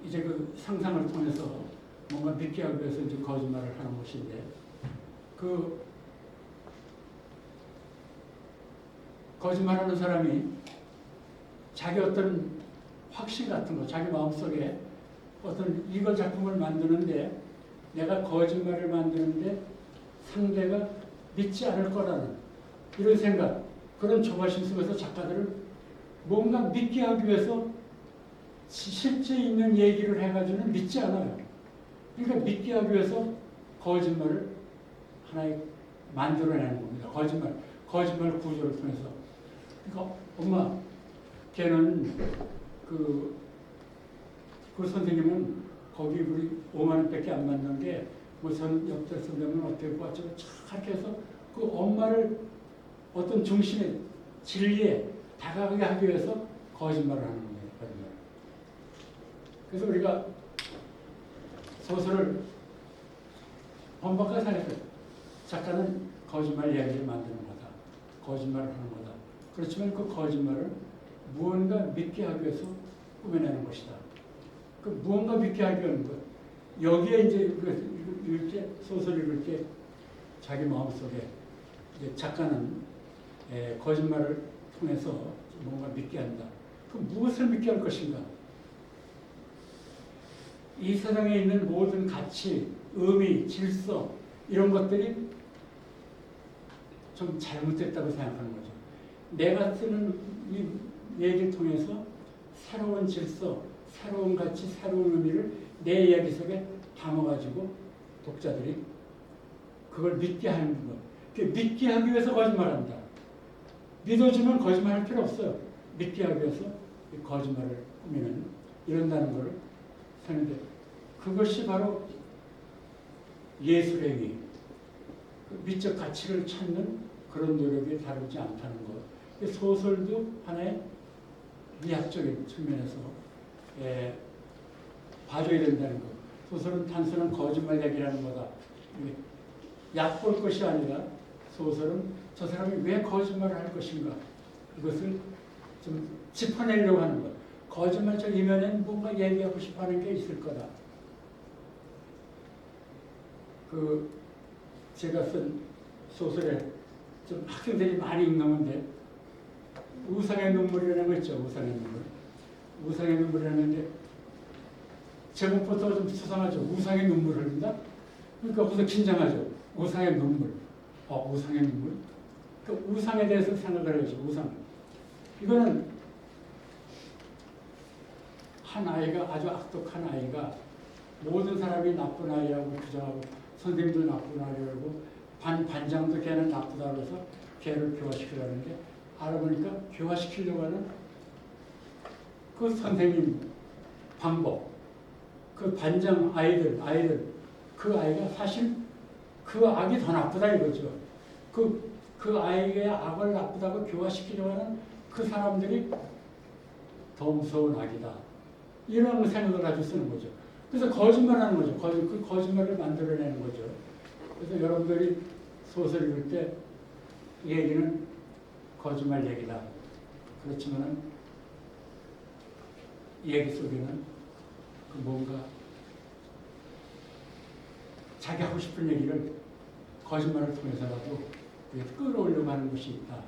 이제 그 상상을 통해서 뭔가 믿게 하기 위해서 이제 거짓말을 하는 것인데 그 거짓말하는 사람이 자기 어떤 확신 같은 거, 자기 마음속에 어떤 이걸 작품을 만드는데 내가 거짓말을 만드는데 상대가 믿지 않을 거라는 이런 생각, 그런 조바심 속에서 작가들은 뭔가 믿게 하기 위해서 실제 있는 얘기를 해가지고는 믿지 않아요. 그러니까 믿게 하기 위해서 거짓말을 하나의 만들어내는 겁니다. 거짓말 구조를 통해서. 그러니까 엄마, 걔는 그 선생님은 거기 우리 5만 원밖에 안 받는 게 뭐 전 옆에 선생님은 어떻게 봤죠? 착하게 해서 그 엄마를 어떤 중심의 진리에 다가가게 하기 위해서 거짓말을 하는 거예요. 거짓말. 그래서 우리가 소설을 본받고 살아요. 작가는 거짓말 이야기를 만드는 거다. 거짓말을 하는 거다. 그렇지만 그 거짓말을 무언가 믿게 하기 위해서 꾸며내는 것이다. 그 무언가 믿게 하기 위한 것. 여기에 이제 읽을 때, 소설 읽을 때 자기 마음속에 이제 작가는 거짓말을 통해서 뭔가 믿게 한다. 그 무엇을 믿게 할 것인가? 이 세상에 있는 모든 가치, 의미, 질서 이런 것들이 좀 잘못됐다고 생각하는 거죠. 내가 쓰는 이 얘기를 통해서 새로운 질서, 새로운 가치, 새로운 의미를 내 이야기 속에 담아가지고 독자들이 그걸 믿게 하는 것. 믿게 하기 위해서 거짓말한다. 믿어주면 거짓말할 필요 없어요. 믿게 하기 위해서 거짓말을 꾸미는 이런다는 것을 하는데 그것이 바로 예술행위, 미적 가치를 찾는 그런 노력이 다르지 않다는 것. 소설도 하나의 미학적인 측면에서 봐줘야 된다는 것. 소설은 단순한 거짓말 얘기라는 거다. 얕볼 것이 아니라 소설은 저 사람이 왜 거짓말을 할 것인가. 이것을 좀 짚어내려고 하는 것. 거짓말 저 이면에는 뭔가 얘기하고 싶어 하는 게 있을 거다. 제가 쓴 소설에 좀 학생들이 많이 읽는데 우상의 눈물이라는 거 있죠. 우상의 눈물. 우상의 눈물이라는 게 제목부터 좀 수상하죠. 우상의 눈물을 흘린다? 그러니까 우선 긴장하죠. 우상의 눈물. 우상의 눈물. 그 우상에 대해서 생각을 해야죠. 우상. 이거는 한 아이가 아주 악독한 아이가 모든 사람이 나쁜 아이라고 규정하고 선생님도 나쁜 아이라고 반장도 걔는 나쁘다 그래서 걔를 교화시키려는데 알아보니까 교화시키려고 하는 그 선생님 방법 그 반장 아이들 그 아이가 사실 그 악이 더 나쁘다 이거죠. 그 아이의 악을 나쁘다고 교화시키려고 하는 그 사람들이 더 무서운 악이다. 이런 생각을 가지고 쓰는 거죠. 그래서 거짓말하는 거죠. 그 거짓말을 만들어내는 거죠. 그래서 여러분들이 소설 읽을 때 이 얘기는 거짓말 얘기다. 그렇지만은 이 얘기 속에는 그 뭔가 자기 하고 싶은 얘기를 거짓말을 통해서라도 끌어오려고 하는 것이 있다.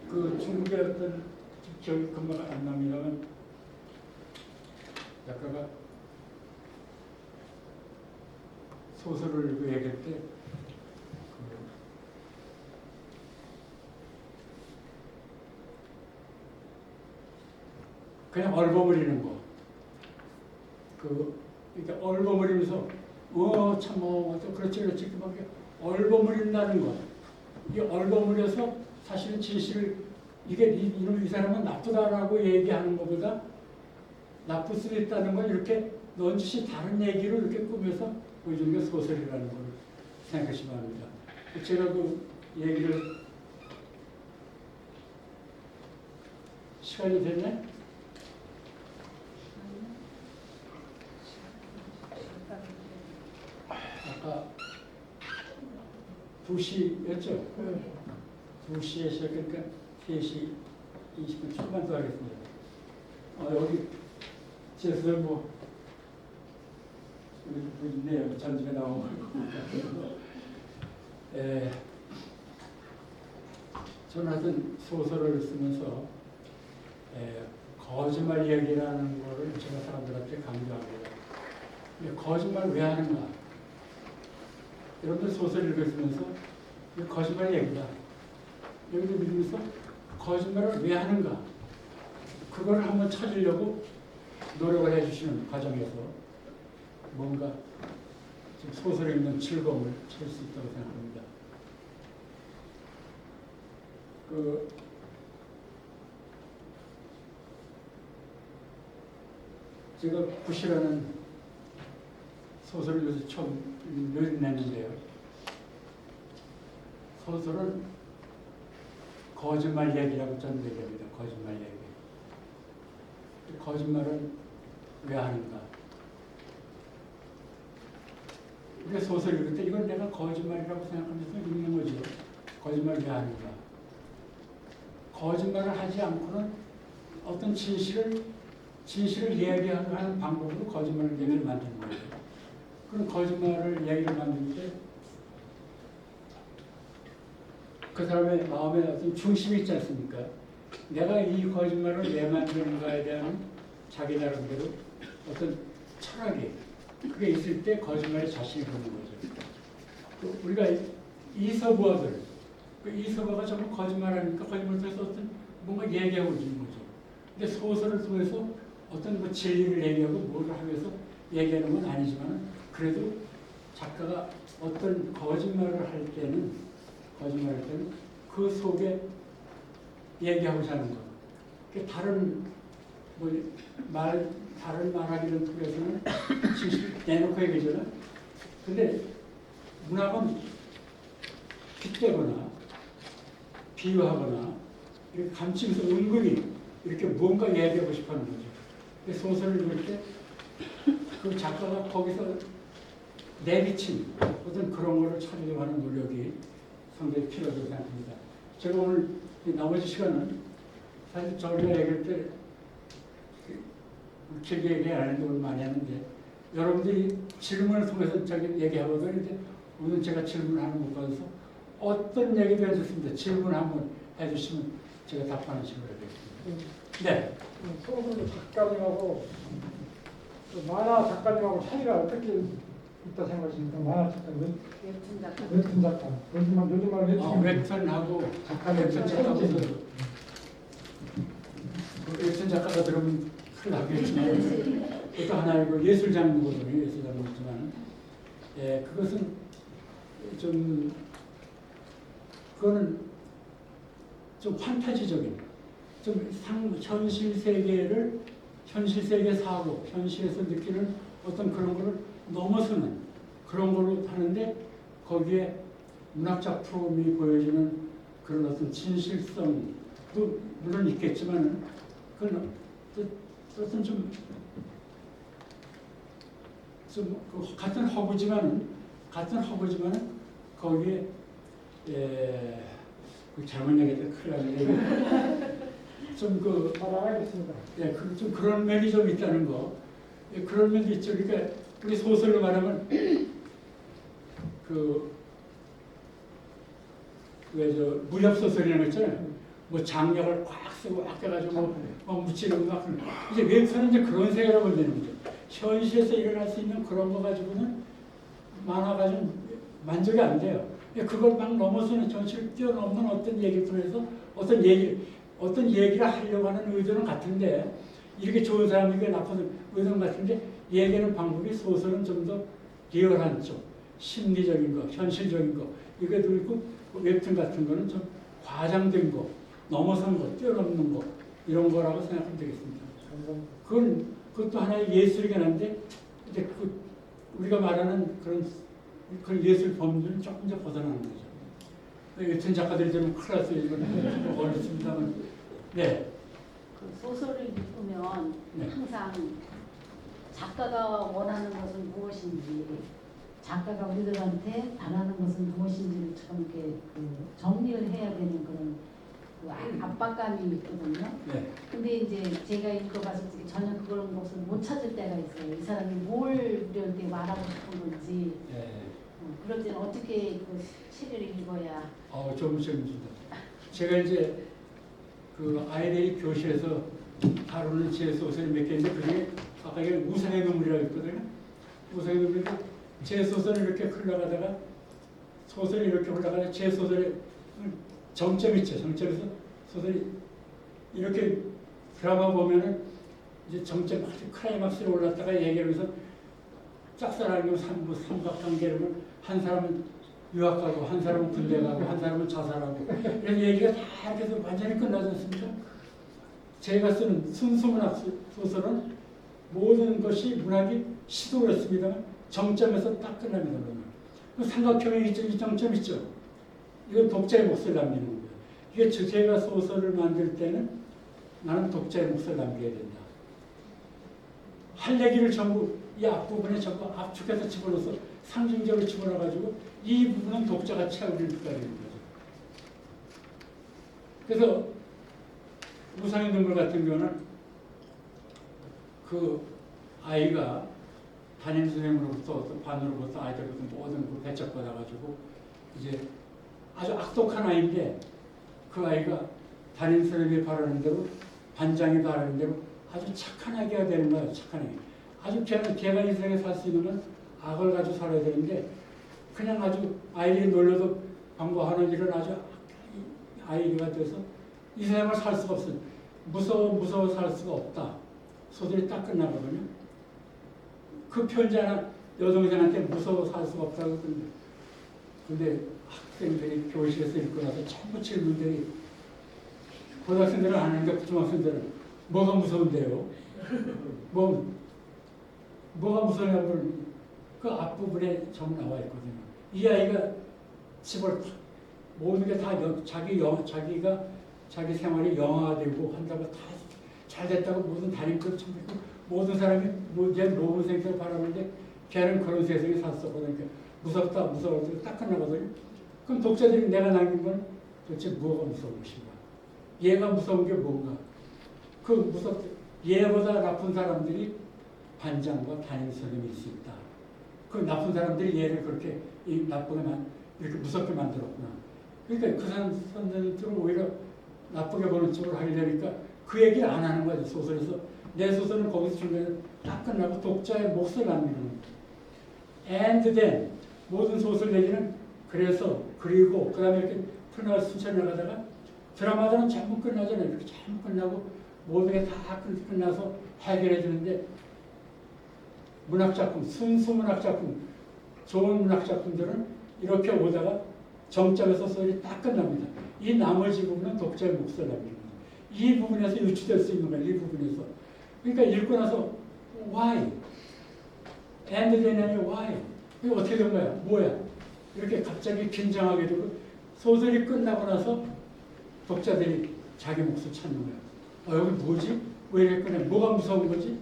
그 중국의 어떤 기억이 금방 안 납니다만 작가가 소설을 얘기할 때 그냥 얼버무리는 거. 이렇게 얼버무리면서 그렇지 막 얼버무린다는 거. 이 얼버무려서 사실은 진실을 이 사람은 나쁘다라고 얘기하는 것보다 나쁠 수 있다는 걸 이렇게 넌지시 다른 얘기를 이렇게 꾸며서 보여주는 게 소설이라는 걸 생각하시면 합니다. 제가 그 얘기를 시간이 됐네? 아까 2시였죠? 2시에 시작하니까 3시 20분 초반도 하겠습니다. 여기 제수들 여기 있네요. 전집에 나온 거. 저는 하여튼 소설을 쓰면서 거짓말 얘기라는 거를 제가 사람들한테 강조합니다. 거짓말 왜 하는가? 여러분들 소설 읽으시면서 거짓말 얘기다. 여기도 믿으면서 거짓말을 왜 하는가? 그걸 한번 찾으려고 노력을 해주시는 과정에서 뭔가 좀 소설에 있는 즐거움을 찾을 수 있다고 생각합니다. 제가 굿이라는 소설을 요새 처음 냈는데요. 소설은 거짓말 얘기라고 저는 얘기합니다. 거짓말 얘기. 거짓말은 왜 하는가? 우리가 소설 읽을 때 이건 내가 거짓말이라고 생각하면서 읽는 거죠. 거짓말 왜 하는가? 거짓말을 하지 않고는 어떤 진실을 이야기하는 방법으로 거짓말 얘기를 만드는 거예요. 그럼 거짓말을 얘기를 만들 때 그 사람의 마음에 어떤 중심이 있지 않습니까? 내가 이 거짓말을 왜 만드는가에 대한 자기 나름대로 어떤 철학이 그게 있을 때 거짓말에 자신이 보는 거죠. 또 우리가 이서부어들 이서부가 전부 거짓말하니까 거짓말을 통해서 어떤 뭔가 얘기하고 있는 거죠. 근데 소설을 통해서 어떤 진리를 얘기하고 뭐를 하면서 얘기하는 건 아니지만 그래도 작가가 어떤 거짓말을 할 때는 그 속에 얘기하고자 하는 것. 다른 말하기를 통해서는 진실 내놓고 얘기하잖아. 근데 문학은 빗대거나 비유하거나 이렇게 감추면서 은근히 이렇게 무언가 얘기하고 싶어 하는 거죠. 소설을 읽을 때 그 작가가 거기서 내비친 어떤 그런 거를 찾으려고 하는 노력이 상당히 필요하다고 생각합니다. 제가 오늘 나머지 시간은 사실 저희가 얘기할 때 길게 얘기 안 했는데 오늘 많이 했는데 여러분들이 질문을 통해서 저기 얘기하거든요. 오늘 제가 질문하는 것 같아서 어떤 얘기도 해줬습니다. 질문 한번 해주시면 제가 답하는 식으로 해드리겠습니다. 네. 소설 작가님하고 또 만화 작가님하고 차이가 어떻게 있다 생각하십니까? 만화 작가님, 웹툰 작가. 웹툰 작가. 요즘 말 웹툰 웹툰하고 작가님 웹툰 작가도 웹툰 작가가 들으면 큰일 나겠지만 그것도 하나의 예술 장르거든요. 예술 장르지만 그것은 좀 그거는 좀 판타지적인 좀 현실 세계를 현실 세계 사고 현실에서 느끼는 어떤 그런 거를 넘어서는 그런 걸로 하는데 거기에 문학 작품이 보여주는 그런 어떤 진실성도 물론 있겠지만 그건 어떤 좀 같은 허구지만은 거기에 잘못 얘기해도 큰일 나는데 좀그 알아가겠습니다. 좀 그런 면이 좀 있다는 거. 그런 면도 있죠. 그러니까 우리 소설로 말하면 무협 소설이라는 거 있잖아요. 뭐 장력을 꽉 쓰고 꽉 해가지고 막 묻히는 거 막. 이제 웹툰은 이제 그런 세계로 보면 거죠. 현실에서 일어날 수 있는 그런 거 가지고는 만화가 좀 만족이 안 돼요. 그걸 막 넘어서는 정치를 뛰어넘는 어떤 얘기를 통해서 어떤 얘기를 하려고 하는 의도는 같은데 이렇게 좋은 사람에게 나쁜 의도는 같은데 얘기하는 방법이 소설은 좀 더 리얼한 쪽, 심리적인 거, 현실적인 거 이게 있고 웹툰 같은 거는 좀 과장된 거, 넘어선 거, 뛰어넘는 거 이런 거라고 생각하면 되겠습니다. 그것도 하나의 예술이긴 한데 이제 우리가 말하는 그런 예술 범주는 조금 더 벗어나는 거죠. 웹툰 작가들이 좀 클래스 이건 어렵습니다만, 네. 그 소설을 읽으면 네. 항상 작가가 원하는 것은 무엇인지, 작가가 우리들한테 바라는 것은 무엇인지를 참 이렇게 정리를 해야 되는 그런 압박감이 있거든요. 네. 근데 이제 제가 읽어봤을 때 전혀 그런 것을 못 찾을 때가 있어요. 이 사람이 뭘 우리한테 말하고 싶은 건지. 네. 그럴 때는 어떻게 그 시를 읽어야. 좀 재밌습니다. 제가 이제 그 아이들이 교실에서 다루는 제 소설이 몇 개인데 그중에 아까 이게 우상의 눈물이라고 했거든요. 우상의 눈물인데 제 소설이 이렇게 흘러가다가 소설이 이렇게 흘러가다가 제 소설에 정점이 있죠. 정점에서 소설이 이렇게 드라마 보면은 이제 정점 아주 클라이막스에 올랐다가 얘기하면서 짝사랑이고 삼각관계를 한 사람은 유학 가고 한 사람은 군대 가고 한 사람은 자살하고 이런 얘기가 다 이렇게 해서 완전히 끝나지 않습니까? 제가 쓰는 순수문학 소설은 모든 것이 문학이 시도였습니다만 정점에서 딱 끝납니다. 그 삼각형의 이 정점 있죠. 이건 독자의 몫을 남기는 거예요. 이게 제가 소설을 만들 때는 나는 독자의 몫을 남겨야 된다. 할 얘기를 전부 이 앞부분에 전부 압축해서 집어넣어서 상징적으로 집어넣어가지고 이 부분은 독자가 채우는 수가 되는 거죠. 그래서 우상의 눈물 같은 경우는 그 아이가 담임 선생님으로부터 어떤 반으로부터 아이들부터 모든 걸 배척받아가지고 이제 아주 악독한 아이인데 그 아이가 담임 선생님이 바라는 대로 반장이 바라는 대로 아주 착한 아기가 되는 거예요. 착한 아기. 아주 걔가 인생에 살 수 있는 건 악을 가지고 살아야 되는데 그냥 아주 아이들이 놀려도 방법하는 일은 아주 아이가 돼서 이 세상을 살 수가 없어요. 무서워 살 수가 없다. 소설이 딱 끝나거든요. 그 편지 하나 여동생한테 무서워 살 수가 없다고 그러는데 근데 학생들이 교실에서 읽고 나서 전부 질문들이 고등학생들은 안 하는데 중학생들은 뭐가 무서운데요? 뭐가 무서냐고 그 앞부분에 정 나와 있거든요. 이 아이가 집을 모든 게 다 자기 생활이 영화되고 한다고 다 잘 됐다고 모든 담임들 참고 모든 사람이 이제 노후생들 바라는데 걔는 그런 세상에 샀었거든요. 그러니까 무섭다 딱 끝나거든요. 그럼 독자들이 내가 남긴 건 도대체 뭐가 무서운 것인가? 얘가 무서운 게 뭔가? 얘보다 나쁜 사람들이 반장과 담임 선생님일 수 있다. 그 나쁜 사람들이 얘를 그렇게 이렇게 무섭게 만들었구나. 그러니까 그 사람들은 오히려 나쁘게 보는 쪽으로 하려니까 그 얘기를 안 하는 거죠. 소설에서. 내 소설은 거기서 중간에 딱 끝나고 독자의 몫을 남기는 거예요. And then 모든 소설 얘기는 그래서 그리고 그 다음에 이렇게 풀나가 순천을 가다가 드라마들은 전부 끝나잖아요. 이렇게 전부 끝나고 모든 게 다 끝나서 해결해 주는데 문학작품, 순수 문학작품, 좋은 문학작품들은 이렇게 오다가 정점에서 소설이 딱 끝납니다. 이 나머지 부분은 독자의 몫을 남기는 거예요. 이 부분에서 유추될 수 있는 거예요. 이 부분에서. 그러니까 읽고 나서 why? and then 아니면 why? 이게 어떻게 된 거야? 뭐야? 이렇게 갑자기 긴장하게 되고 소설이 끝나고 나서 독자들이 자기 몫을 찾는 거야. 여기 뭐지? 왜 이렇게 끝나? 뭐가 무서운 거지?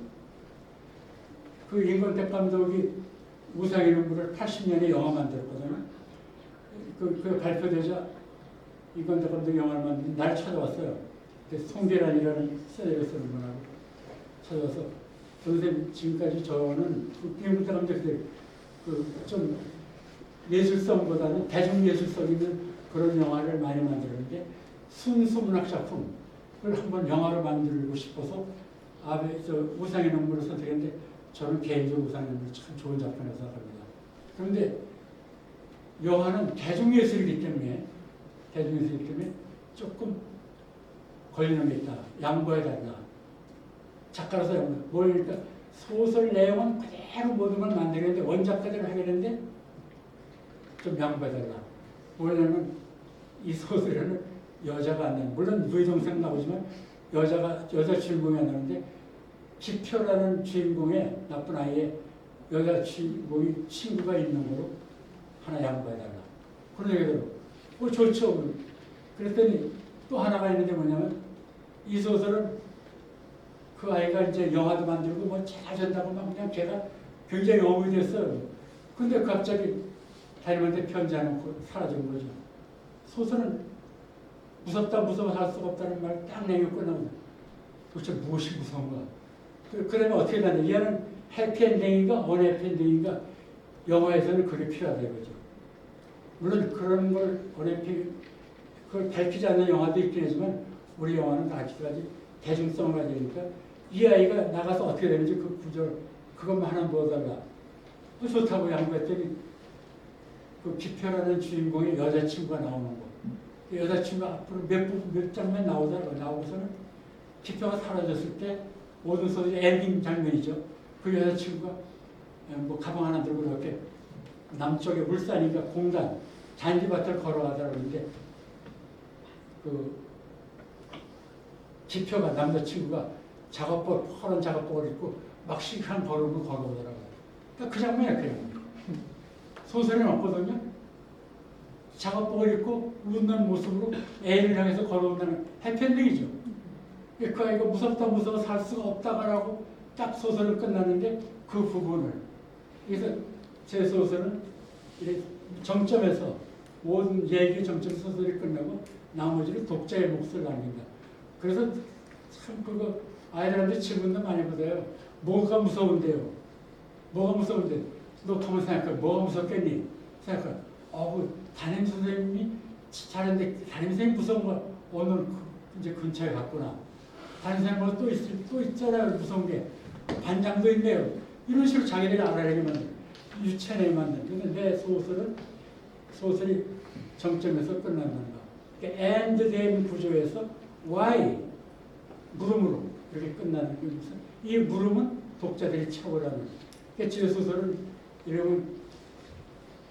그 임권택 감독이 우상의 눈물을 80년에 영화 만들었거든요. 그 발표되자 임권택 감독이 영화를 만든 날 찾아왔어요. 송계란이라는 세대를 쓰는 분하고 찾아와서 선생님 지금까지 저는 임권택 감독이 좀 예술성보다는 대중예술성 있는 그런 영화를 많이 만들었는데 순수 문학 작품을 한번 영화로 만들고 싶어서 우상의 눈물을 선택했는데 저는 개인적으로 우상의 눈물이 참 좋은 작품이라고 생각합니다. 그런데 영화는 대중예술이기 때문에 조금 걸리는 게 있다. 양보해달라. 작가로서 양보. 그러니까 소설 내용은 그대로 모든 걸 만들겠는데 원작 그대로 하겠는데 좀 양보해달라. 뭐냐면 이 소설에는 여자가 안 나요. 물론 누이동생 나오지만 여자 주인공이 안 나오는데 기표라는 주인공의 나쁜 아이의 여자 주인공이 친구가 있는 거로 하나 양보해달라. 그런 얘기더라고. 좋죠. 그랬더니 또 하나가 있는데 뭐냐면 이 소설은 그 아이가 이제 영화도 만들고 뭐 잘한다고 막 그냥 걔가 굉장히 어음이 됐어요. 근데 갑자기 다님한테 편지하는 사라진 거죠. 소설은 무섭다 무서워 살 수가 없다는 말 딱 내고 끝나고 도대체 무엇이 무서운 거야? 그러면 어떻게 되냐? 얘는 해피엔딩인가 언해피엔딩인가 영화에서는 그게 필요하다 이거죠. 물론 그런 걸 그걸 밝히지 않는 영화도 있긴 하지만 우리 영화는 아직까지 대중성을 가지니까 이 아이가 나가서 어떻게 되는지 그 구절 그것만 하나 보여달라. 좋다고 양보했더니 그 기표라는 주인공의 여자친구가 나오는 거. 여자친구가 앞으로 몇 장면 나오고서는 기표가 사라졌을 때 모든 소리 엔딩 장면이죠. 그 여자친구가 뭐 가방 하나 들고 이렇게 남쪽에 울산인가 공단 잔디밭을 걸어가더라고 그러는데 그 기표가 남자친구가 파란 작업복을 입고 막 시크한 걸음을 걸어오더라고요. 그러니까 그 장면이 그래요. 소설이 없거든요. 작업복을 입고 웃는 모습으로 애를 향해서 걸어온다는 해피엔딩이죠. 그 아이가 무서워 살 수가 없다라고 딱 소설을 끝났는데 그 부분을 그래서 제 소설은 정점에서 모든 얘기 정점 소설이 끝나고 나머지를 독자의 몫을 남긴다. 그래서 참 그거 아이들한테 질문도 많이 받아요. 뭐가 무서운데요? 뭐가 무서운데? 너 가만 생각해. 뭐가 무섭겠니? 생각해. 담임 선생님이 잘했는데 담임 선생님 무서운 거 오늘 이제 근처에 갔구나. 담임 선생님 또 있잖아요. 무서운 게. 반장도 있네요. 이런 식으로 자기들이 알아내게 만든 유치하게 만든. 근데 내 소설이 정점에서 끝난다는 거. 그러니까 and then 구조에서 why 물음으로 이렇게 끝나는 거죠. 이 물음은 독자들이 채우라는. 그러니까 제 소설은 이러면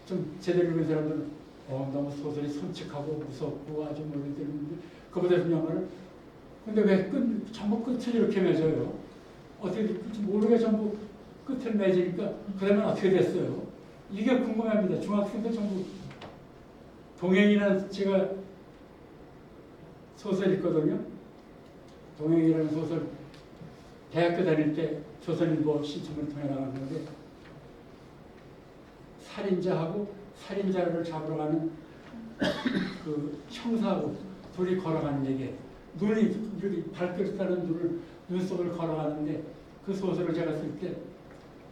좀 제대로 읽은 사람들은 너무 소설이 솔직하고 무섭고 아주 모르겠는데 그보다 중요한 거는 근데 왜 전부 끝을 이렇게 맺어요? 어떻게 모르게 전부 끝을 맺으니까 그러면 어떻게 됐어요? 이게 궁금합니다. 중학생들 전부 동행이라는 제가 소설 읽거든요. 동행이라는 소설 대학교 다닐 때 조선일보 신청을 통해 나간 건데 살인자하고 살인자를 잡으러 가는 그 형사하고 둘이 걸어가는 얘기. 눈이 발그릇하는 눈속을 걸어가는데 그 소설을 제가 쓸 때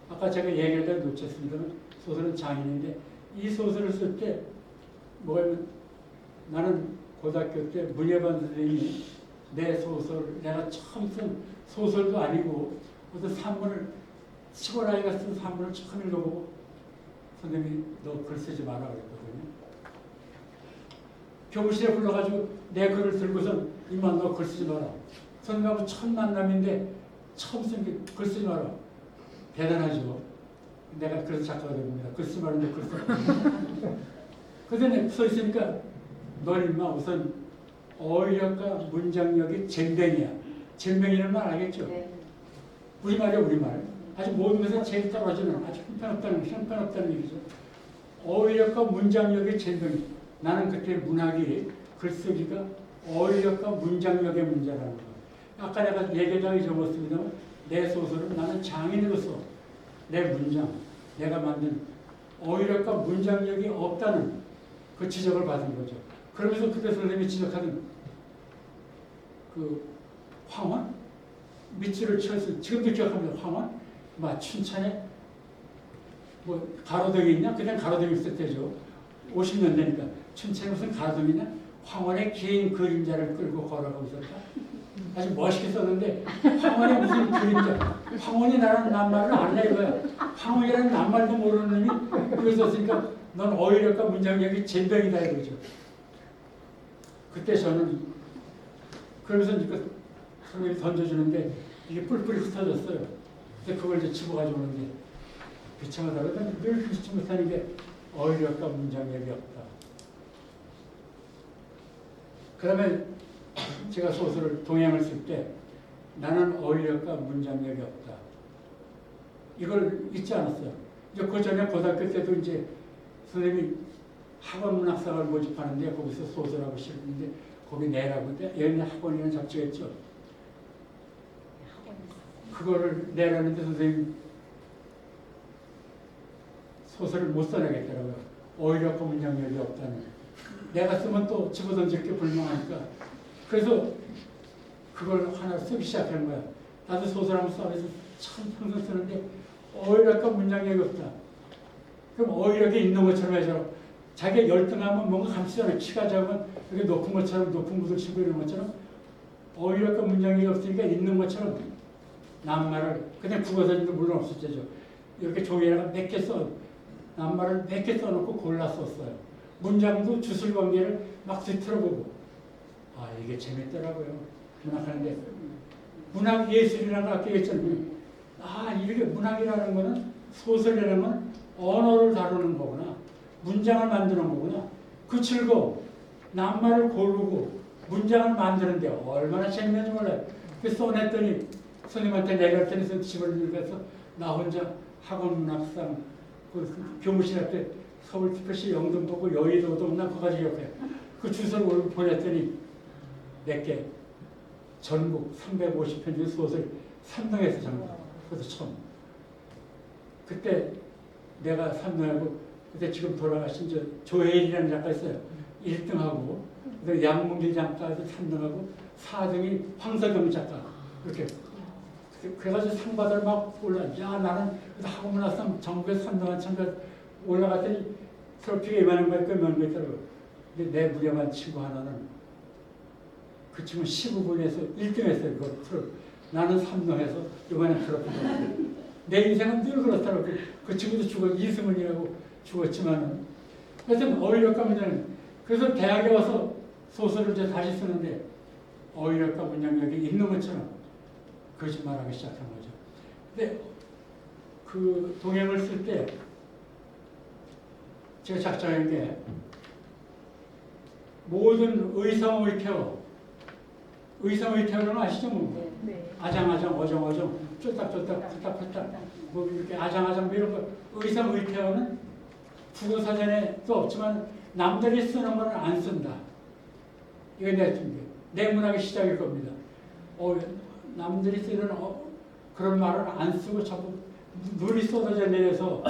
아까 제가 얘기를 다 놓쳤습니다만 소설은 장인인데 이 소설을 쓸 때 뭐냐면 나는 고등학교 때 문예반 선생님이 내 소설, 내가 처음 쓴 소설도 아니고 어떤 산문을 시골 아이가 쓴 산문을 처음 읽어보고 선생님이 너 글 쓰지 마라 그랬거든요. 교무실에 불러가지고 내 글을 들고선 이만 너 글 쓰지 마라. 선생님하고 첫 만남인데 처음 쓴 게 글 쓰지 마라. 대단하죠. 내가 그래서 작가가 됩니다. 글 쓰지 말는데 글 써. 그런데 서 있으니까 넌 인마 우선 어휘력과 문장력이 잼뱅이야. 잼뱅이라는 말 알겠죠? 네. 우리말이야 우리말. 아주 모든 것에 제일 떨어지는 아주 형편없다는 얘기죠. 어휘력과 문장력의 잼뱅이. 나는 그때 문학이 글쓰기가 어휘력과 문장력의 문제라는 거. 아까 내가 얘기하기 적었습니다만 내 소설은 나는 장인으로서 내 문장, 내가 만든 어휘력과 문장력이 없다는 그 지적을 받은 거죠. 그러면서 그때 선생님이 지적하던 그 황원? 밑줄을 쳐서 지금도 기억합니다. 황원? 춘천에 뭐 가로등이 있냐? 그냥 가로등이 있을 때죠. 50년 되니까 춘천에 무슨 가로등이 있냐? 황원의 긴 그림자를 끌고 걸어가고 있었다. 아주 멋있게 썼는데 황원의 무슨 그림자? 황원이라는 낱말을 안 내 이거야. 황원이라는 낱말도 모르는 놈이 그걸 썼으니까 넌 어휘력과 문장력이 잼병이다 이거죠. 그때 저는 그러면서 이제 선생님이 던져주는데 이게 뿔뿔이 흩어졌어요. 근데 그걸 이제 집어가지고 오는데 비참하다고 늘 그렇지 못하는 게 어휘력과 문장력이 없다. 그다음에 제가 소설을 동양을 쓸 때 나는 어휘력과 문장력이 없다. 이걸 잊지 않았어요. 이제 그 전에 고등학교 때도 이제 선생님이 학원 문학상을 모집하는데 거기서 소설하고 싶은데 거기 내라고 했는데 여기 학원이라는 잡지가 있죠. 그거를 내라는데 선생님 소설을 못 써내겠더라고요. 어휘력과 문장력이 없다는. 내가 쓰면 또 집어던질 게 불명하니까. 그래서 그걸 하나 쓰기 시작한 거야. 나도 소설 한번 써서 참 평생 쓰는데 어휘력과 문장력이 없다. 그럼 어휘력이 있는 것처럼 해서 자기가 열등하면 뭔가 감추잖아요. 키가 작으면 이렇게 높은 것처럼 높은 구슬 치고 이런 것처럼 어휘력과 문장력이 없으니까 있는 것처럼 낱말을 그냥 국어사진도 물론 없을 때죠. 이렇게 종이에다가 몇 개 써 낱말을 몇 개 써놓고 골라 썼어요. 문장도 주술 관계를 막 뒤틀어보고 아 이게 재밌더라고요. 문학하는데 문학 예술이라는 거 아까 얘기했잖아요. 아 이렇게 문학이라는 거는 소설이라는 건 언어를 다루는 거구나. 문장을 만드는 거구나. 그 즐거움. 낱말을 고르고 문장을 만드는데 얼마나 재밌는지 몰라요. 그래서 써냈더니 선생님한테 내가 테니스 집을 읽어서 나 혼자 학원 문학상 그 교무실 앞에 서울특별시 영등포구 여의도도 나 그거까지 기억해. 그 주소를 보냈더니 내게 전국 350편 중 소설 3등에서 전국. 그것도 처음. 그때 내가 3등하고 그때 지금 돌아가신 조혜일이라는 작가 있어요. 1등하고 그다음에 양문길 작가도 3등하고 4등이 황석영 작가. 그렇게. 그래가지고 상 받으러 막 올라. 야 나는 학원 문학상 전국에서 3등한 참가 올라갔더니 트로피가 이만한 거 있고 이만한 거 있더라고요. 근데 내 무례한 친구 하나는 그 친구 15분에서 1등 했어요. 그걸 나는 3등해서 이번에 트로피가. 내 인생은 늘 그렇더라고요. 그 친구도 죽어 이승훈이라고 죽었지만은 하여튼 어휘력과 문장. 그래서 대학에 와서 소설을 이제 다시 쓰는데 어휘력과 문장력이 있는 것처럼 거짓말하기 시작한 거죠. 근데 그 동행을 쓸 때 제가 작정한 게 모든 의성의태어 의성의태어는 아시죠? 뭐. 네. 아장아장 어정어정 쫄딱쫄딱 푸딱푸딱 뭐 이렇게 아장아장 이런 거 의성의태어는 국어사전에도 없지만 남들이 쓰는 거는 안 쓴다. 이거 내 문학의 시작일 겁니다. 남들이 쓰는 그런 말은 안 쓰고 자꾸 눈이 쏟아져 내려서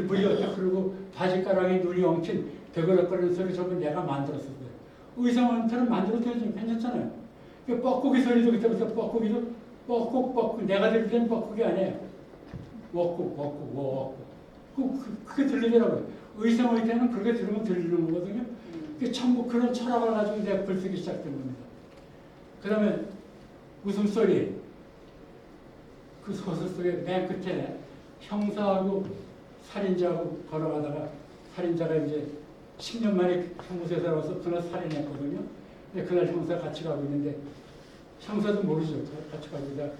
물이 어떻게 흐르고 바지가랑이 눈이 엉킨 되거럭거리는 소리 저건 내가 만들었어요. 의성한테는 만들어도 괜찮잖아요. 뻐꾸기 소리도 그때부터 뻐꾸기도 뻐꾹 내가 들을 때는 뻐꾸기 아니에요. 뻐꾹 그게 들리더라고요. 의성의태는 그렇게 들으면 들리는 거거든요. 전부 그런 철학을 가지고 내가 글쓰기 시작된 겁니다. 그 다음에 웃음소리. 그 소설 속에 맨 끝에 형사하고 살인자하고 걸어가다가 살인자가 이제 10년 만에 형무소에 들어와서 그날 살인했거든요. 근데 그날 형사 같이 가고 있는데 형사도 모르죠. 같이 가고 있다가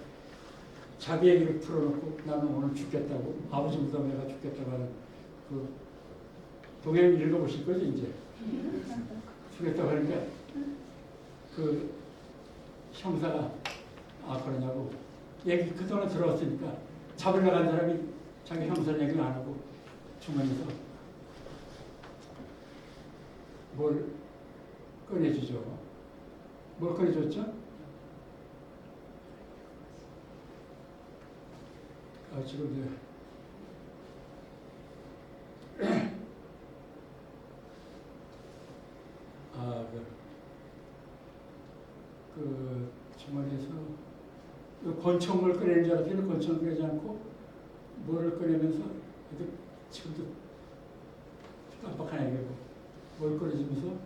자기 얘기를 풀어놓고 나는 오늘 죽겠다고 아버지 무덤에 가 죽겠다고 하는 그 동행 읽어보실 거죠 이제. 죽겠다고 하니까 그 형사가 그러냐고 얘기 그동안 들었으니까 잡으러 간 사람이 자기 형사 얘기를 안 하고 주머니에서 뭘 꺼내주죠. 뭘 꺼내줬죠? 지금 그 주머니에서 권총을 꺼내는 줄 알았더니 권총을 꺼내지 않고 뭐를 꺼내면서 지금도 깜빡하네. 뭘 꺼내주면서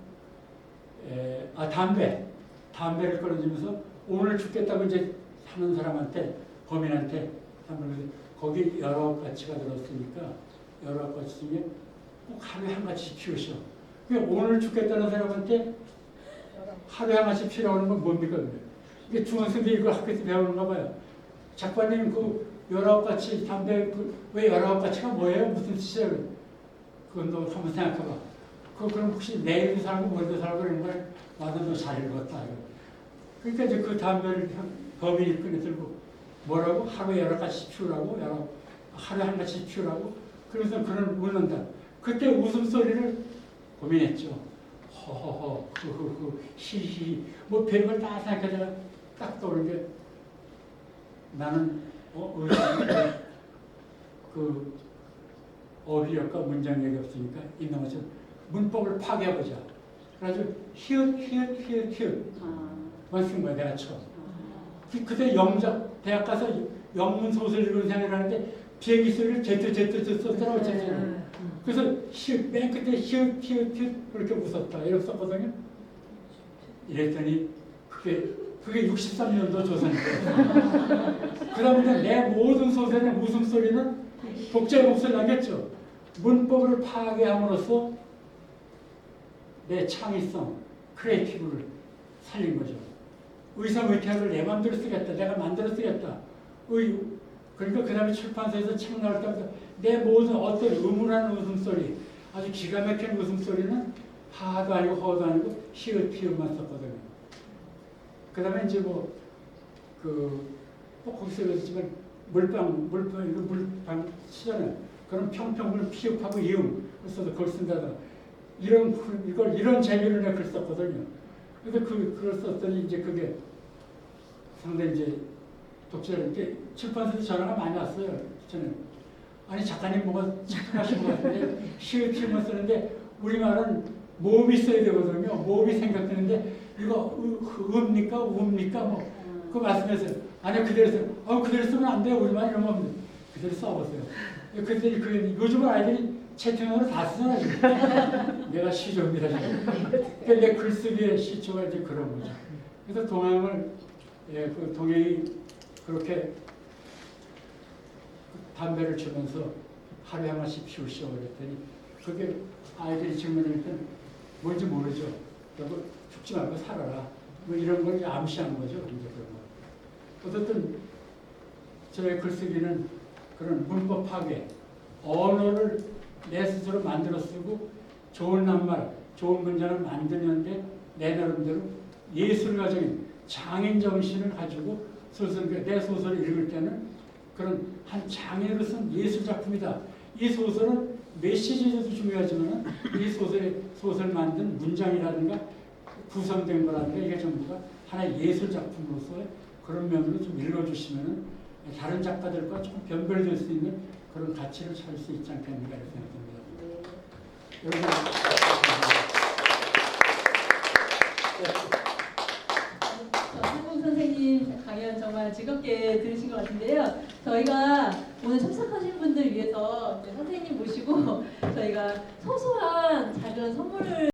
담배를 꺼내주면서 오늘 죽겠다고 이제 하는 사람한테 범인한테 거기 여러 가치가 들었으니까 여러 가치 중에 꼭 하루에 한 가지 피우셔. 오늘 죽겠다는 사람한테 하루에 한 가지 피우라는 건 뭡니까? 이게 중학생들이 이걸 학교에서 배우는가 봐요. 작가님 그 19가치 담배 왜 19가치가 뭐예요? 무슨 뜻이에요? 그건 너 한번 생각해봐. 그럼 혹시 내일도 살고 모레도 살고 그런 걸 나도 너 잘 읽었다. 그러니까 이제 그 담배를 범인이 꺼내 들고 뭐라고? 하루에 11가치 피우라고? 하루에 한 가지 피우라고? 그래서 그는 웃는다. 그때 웃음소리를 고민했죠. 허허허, 히히, 뭐 별걸 다 생각하다가 딱 떠오른 게 나는 그 어휘력과 문장력이 없으니까 있는 것처럼 문법을 파괴해보자. 그래가지고 히읗 만 쓴 거야 내가 처음. 그때 대학 가서 영문 소설 읽는 생각을 하는데 비행기 소리를 제트 썼더라고 제트. 그래서 맨 끝에 히읗 그렇게 웃었다 이렇게 썼거든요. 이랬더니 그게 63년도 조선이에요. 그 다음에 내 모든 소설의 웃음소리는 독자의 몫을 나겠죠. 문법을 파괴함으로써 내 창의성, 크리에이티브를 살린 거죠. 의성의태학을 내 마음대로 쓰겠다. 내가 만들어 쓰겠다. 그러니까 그 다음에 출판사에서 책 나올 때마다 내 모든 어떤 음울한 웃음소리, 아주 기가 막힌 웃음소리는 하도 아니고 허도 아니고 히읗만 썼거든요. 그 다음에 이제 거기서 그랬지만 물방 시잖아요. 그럼 평평물 피읍하고 이음 써서 그걸 쓴다다. 이런 재미를 내가 글 썼거든요. 그래서 그걸 썼더니 이제 그게 상당히 이제 독자들께 출판사에서 전화가 많이 왔어요. 저는 아니 작가님 뭐가 착각하신 것 같은데 히읗만 쓰는데 우리말은 모음이 써야 되거든요. 모음이 생각되는데 이거 음입니까? 우입니까? 뭐 그 말씀하세요. 아니 그대로 써요. 그대로 쓰면 안 돼요. 우리말 이러면 그대로 써보세요. 그랬더니 요즘은 아이들이 채팅으로 다 쓰잖아요. 내가 시조입니다. 그러니까 내 글쓰기의 시초가 이제 그런 거죠. 그래서 동양을 그 동양이 그렇게 담배를 치면서 하루에 한 번씩 피우시오 그랬더니 그게 아이들이 질문할 땐 뭔지 모르죠. 그리고 죽지 말고 살아라. 뭐 이런 걸 암시한 거죠. 이제 그런 거. 어쨌든 저의 글쓰기는 그런 문법 파괴, 언어를 내 스스로 만들어 쓰고 좋은 낱말, 좋은 문장을 만드는데 내 나름대로 예술가적인 장인 정신을 가지고 내 소설을 읽을 때는 그런 한 장인으로 쓴 예술 작품이다. 이 소설은 메시지도 중요하지만 이 소설 만든 문장이라든가 구성된 거라든가 이게 전부가 하나의 예술 작품으로서 그런 면으로 좀 읽어주시면 다른 작가들과 조금 변별될 수 있는 그런 가치를 찾을 수 있지 않겠는가 이렇게 생각합니다. 한국 선생님 강연 정말 즐겁게 들으신 것 같은데요. 저희가 오늘 참석하신 분들 위해서 이제 선생님 모시고 저희가 소소한 작은 선물을